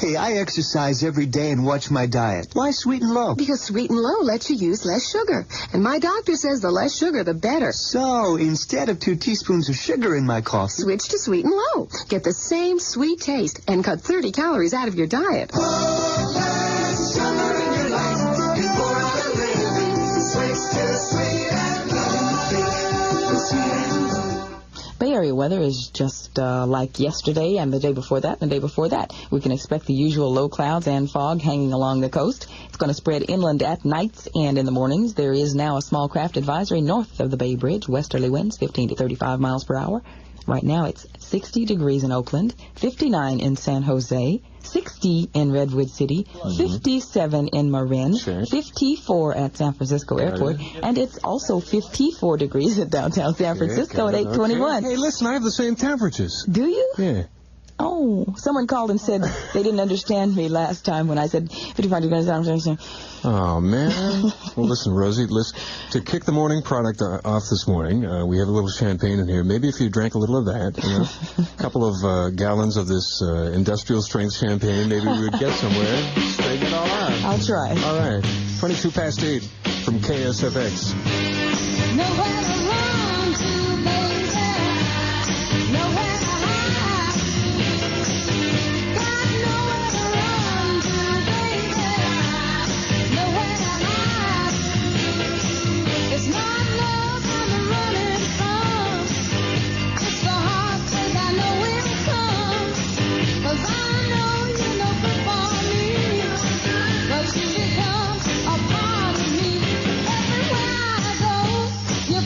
Hey, I exercise every day and watch my diet. Why Sweet and Low? Because Sweet and Low lets you use less sugar. And my doctor says the less sugar, the better. So, instead of 2 teaspoons of sugar in my coffee, switch to Sweet and Low. Get the same sweet taste and cut 30 calories out of your diet. Bay Area weather is just like yesterday and the day before that and the day before that. We can expect the usual low clouds and fog hanging along the coast. It's going to spread inland at nights and in the mornings. There is now a small craft advisory north of the Bay Bridge. Westerly winds 15 to 35 miles per hour. Right now it's 60 degrees in Oakland, 59 in San Jose, 60 in Redwood City, 57 in Marin, 54 at San Francisco Airport, and it's also 54 degrees at downtown San Francisco at 8:21. Hey, listen, I have the same temperatures. Do you? Yeah. Oh, someone called and said they didn't understand me last time when I said 55 degrees. Oh, man. Well, listen, Rosie, to kick the morning product off this morning, we have a little champagne in here. Maybe if you drank a little of that, a couple of gallons of this industrial strength champagne, maybe we would get somewhere. Straighten it all out. I'll try. All right. 22 past 8 from KSFX. Nowhere to run to, baby. Nowhere to hide. Got nowhere to run to, baby. Nowhere to hide. It's not love I'm running from. It's the heartache I know will come. 'Cause I know you're no good for me. But you become a part of me. Everywhere I go, you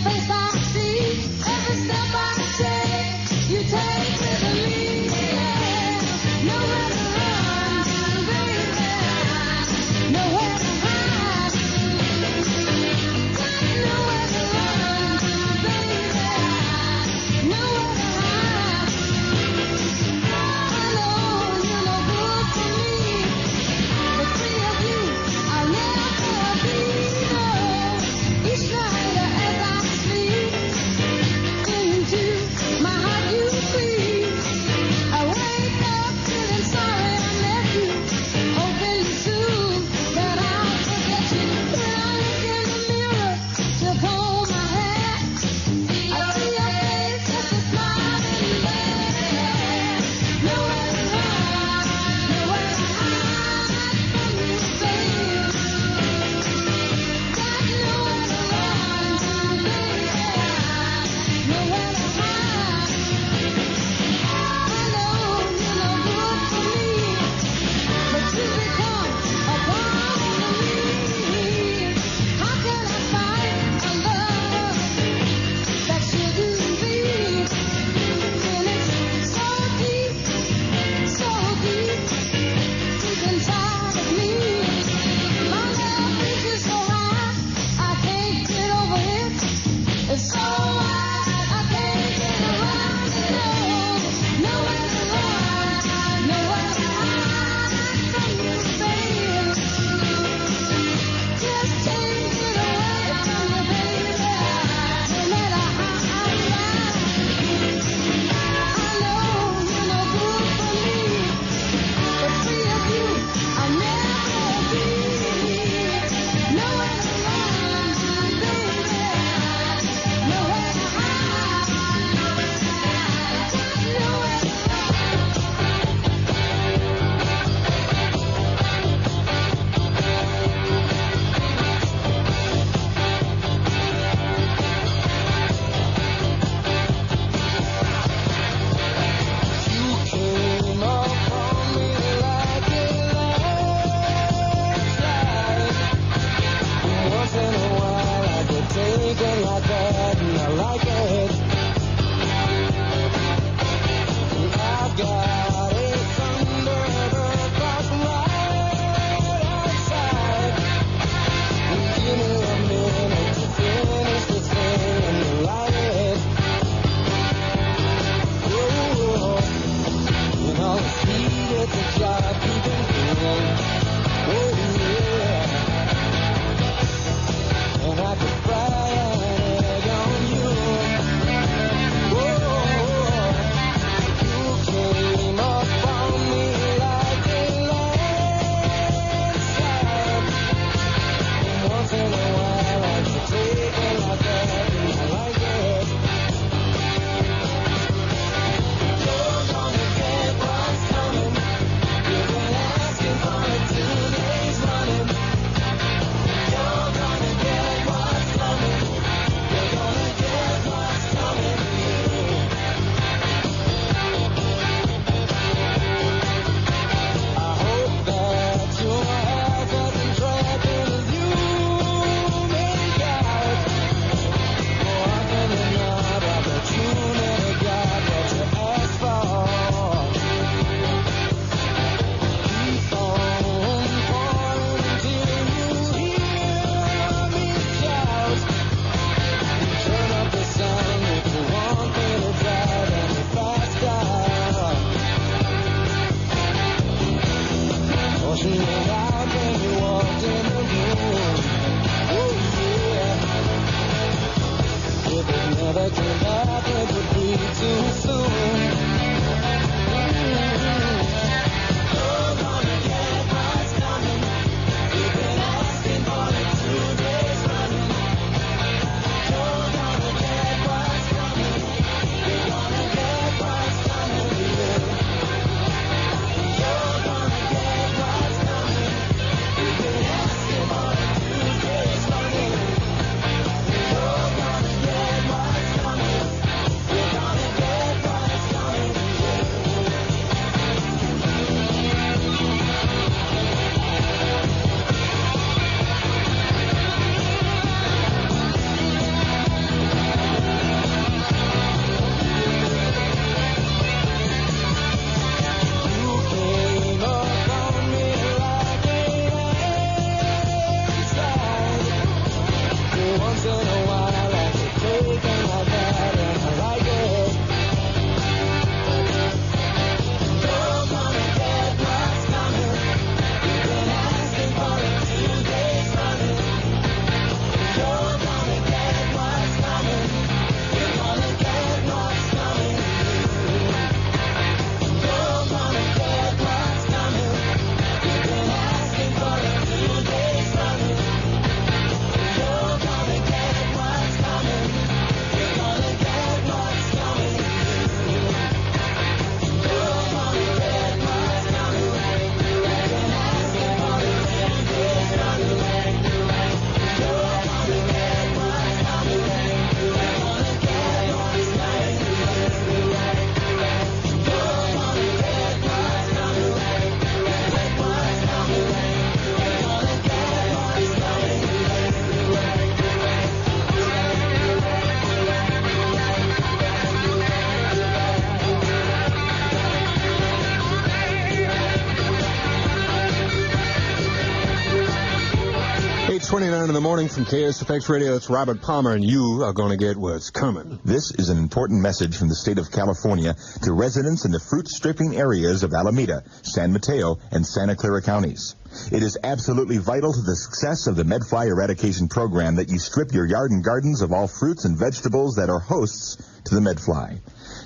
8:29 in the morning from KSFX Radio. It's Robert Palmer, and you are going to get what's coming. This is an important message from the state of California to residents in the fruit stripping areas of Alameda, San Mateo, and Santa Clara counties. It is absolutely vital to the success of the medfly eradication program that you strip your yard and gardens of all fruits and vegetables that are hosts to the medfly.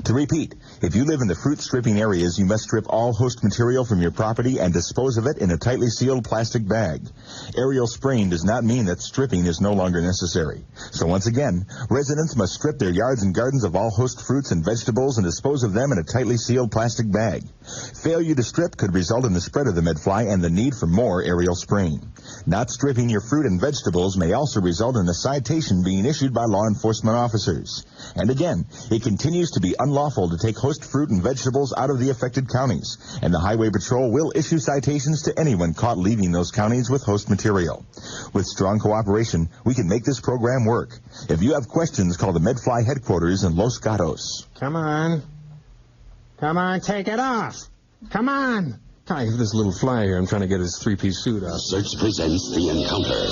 To repeat, if you live in the fruit stripping areas, you must strip all host material from your property and dispose of it in a tightly sealed plastic bag. Aerial spraying does not mean that stripping is no longer necessary. So once again, residents must strip their yards and gardens of all host fruits and vegetables and dispose of them in a tightly sealed plastic bag. Failure to strip could result in the spread of the medfly and the need for more aerial spraying. Not stripping your fruit and vegetables may also result in a citation being issued by law enforcement officers. And again, it continues to be unlawful to take host fruit and vegetables out of the affected counties, and the Highway Patrol will issue citations to anyone caught leaving those counties with host material. With strong cooperation, we can make this program work. If you have questions, call the Medfly headquarters in Los Gatos. Come on. Come on, take it off. Come on. I have this little fly here. I'm trying to get his three-piece suit off. Search presents The Encounter.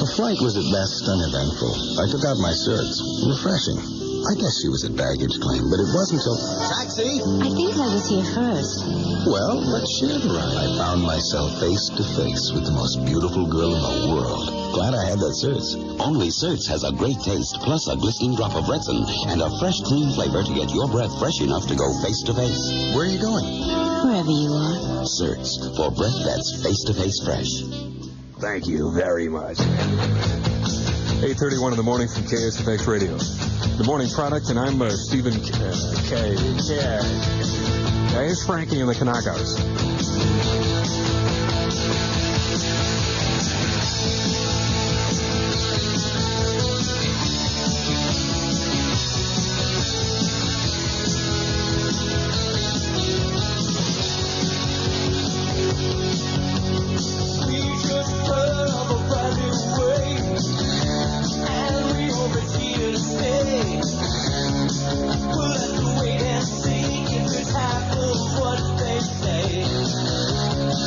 The flight was at best uneventful. I took out my certs. Refreshing. I guess she was at baggage claim, but it wasn't until... Taxi! I think I was here first. Well, let's share the ride. I found myself face to face with the most beautiful girl in the world. Glad I had that certs. Only Certs has a great taste, plus a glistening drop of resin, and a fresh, clean flavor to get your breath fresh enough to go face to face. Where are you going? Wherever you are. Certs, for breath that's face to face fresh. Thank you very much. 8:31 in the morning from KSFX Radio. The morning product, and I'm Stephen K. Here's Frankie and the Kanakas. Wait and see if it happens what they say.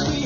We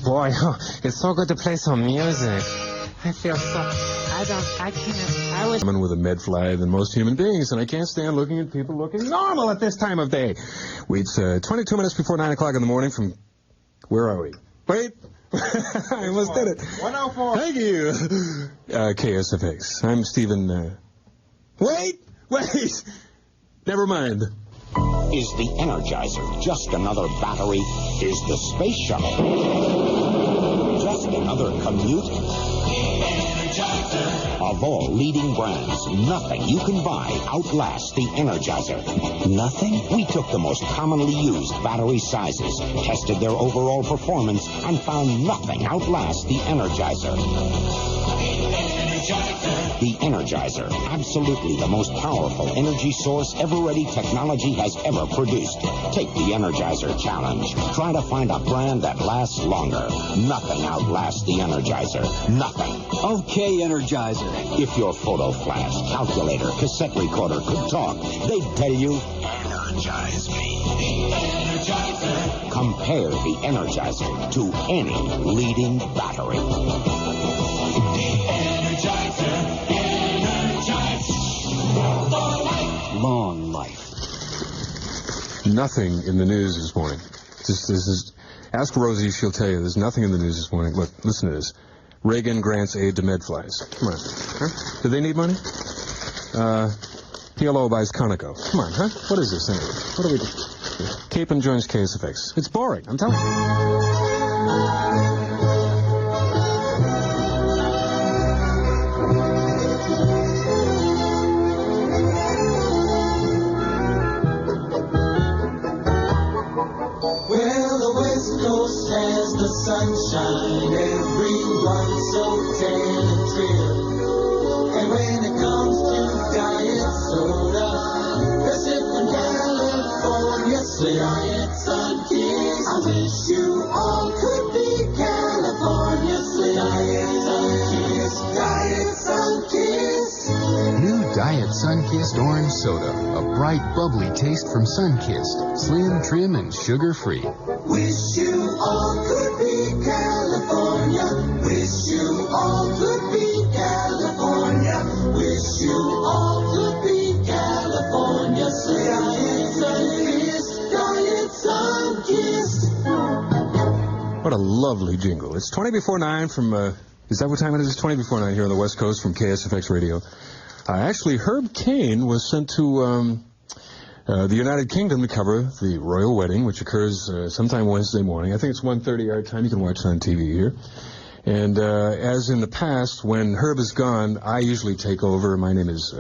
boy. It's so good to play some music. I feel so... I can't... I'm with a medfly than most human beings, and I can't stand looking at people looking normal at this time of day. It's 22 minutes before 9 o'clock in the morning from... Where are we? Wait. I almost did it. 104. Thank you. KSFX. I'm Stephen... Wait. Never mind. Is the Energizer just another battery? Is the space shuttle just another commute? Of all leading brands, nothing you can buy outlasts the Energizer. Nothing? We took the most commonly used battery sizes, tested their overall performance, and found nothing outlasts the Energizer. The Energizer, absolutely the most powerful energy source ever-ready technology has ever produced. Take the Energizer challenge. Try to find a brand that lasts longer. Nothing outlasts the Energizer. Nothing. Okay, Energizer. If your photo flash, calculator, cassette recorder could talk, they'd tell you, energize me. Energizer. Compare the Energizer to any leading battery. Long life. Nothing in the news this morning. Ask Rosie, she'll tell you there's nothing in the news this morning. Look, listen to this. Reagan grants aid to medflies. Come on. Huh? Do they need money? PLO buys Conoco. Come on, huh? What is this anyway? What do we do? Capen joins KSFX. It's boring, I'm telling you. Sunshine, everyone's so tan and trim. And when it comes to diet soda, there's different California slim. Diet Sun-Kissed. I wish you all could be California slim. Diet Sun-Kissed. Diet Sun-Kissed. New Diet Sun-Kissed Orange Soda. A bright, bubbly taste from Sun-Kissed. Slim, trim, and sugar-free. Wish you all could be California. Wish you all could be California. Wish you all could be California. Diet Sun-Kissed. Diet Sun-Kissed. What a lovely jingle. It's 20 before 9 from, is that what time it is? It's 20 before 9 here on the West Coast from KSFX Radio. Actually, Herb Caen was sent to the United Kingdom to cover the royal wedding, which occurs sometime Wednesday morning. I think it's 1:30 our time. You can watch it on TV here. And as in the past, when Herb is gone, I usually take over. My name is,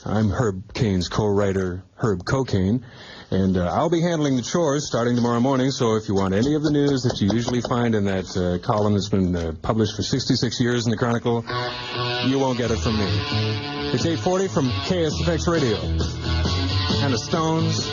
I'm Herb Cain's co-writer, Herb Cocaine. And I'll be handling the chores starting tomorrow morning, so if you want any of the news that you usually find in that column that's been published for 66 years in the Chronicle, you won't get it from me. It's 8:40 from KSFX Radio. And the Stones.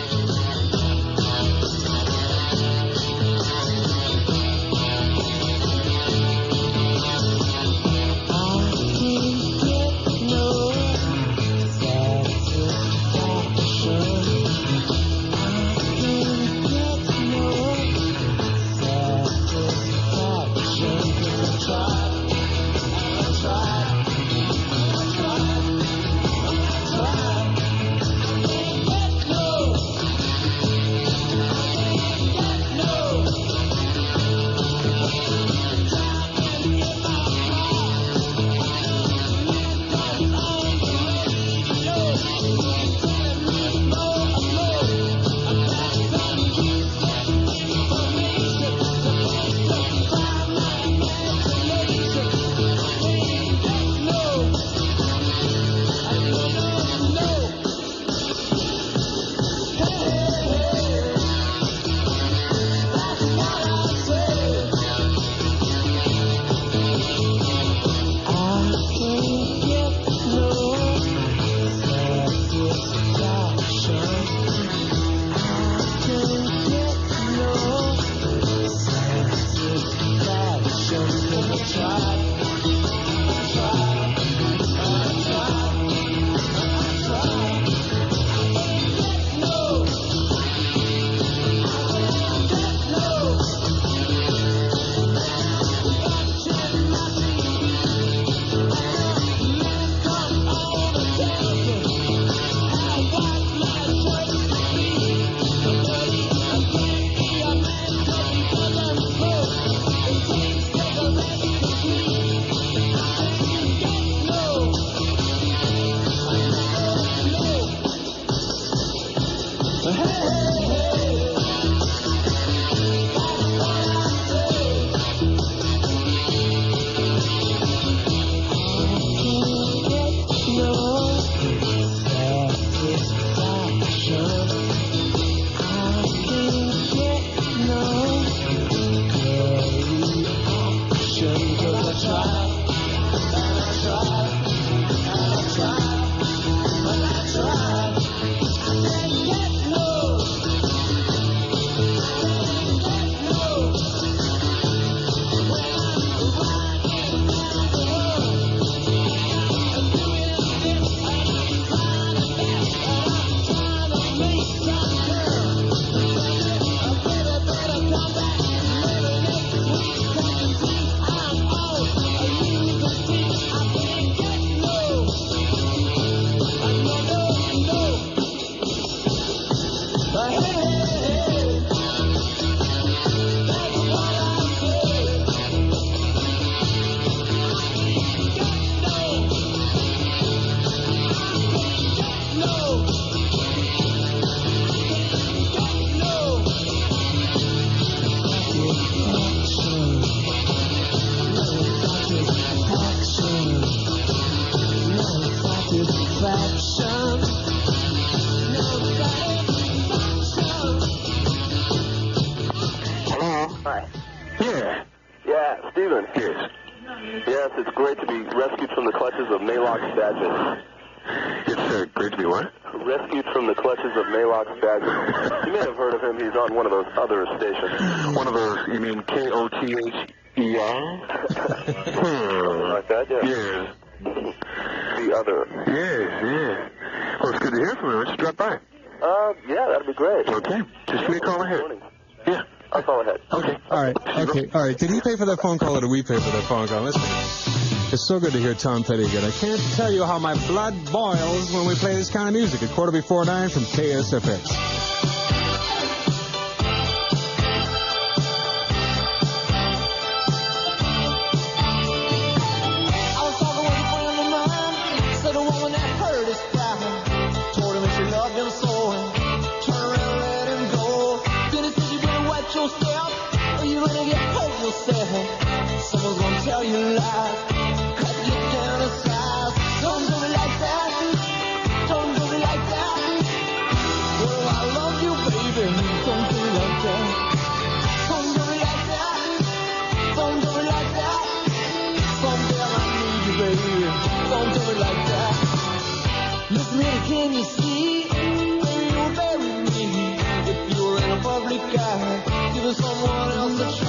Stephen. Yes. Yes, it's great to be rescued from the clutches of Maylocks Badger. It's great to be what? Rescued from the clutches of Maylocks Badger. You may have heard of him. He's on one of those other stations. One of those, you mean Kother? Something like that, yeah. Yes. The other. Yes. Well, it's good to hear from you. Why don't you drop by? Yeah, that'd be great. Okay. Just give me a call ahead. Yeah. I'll call ahead. Okay. All right. Did he pay for that phone call or did we pay for that phone call? Listen, it's so good to hear Tom Petty again. I can't tell you how my blood boils when we play this kind of music at 9:45 from KSFX. Someone's gonna tell you lies, cut you down to size. Don't do me like that. Don't do me like that. Oh, I love you, baby. Don't do me like that. Don't do me like that. Don't do me like that. Someday I need you, baby. Don't do me like that. Listen here, can you see? Baby, you'll bury me if you're in a public eye. Give someone else a try.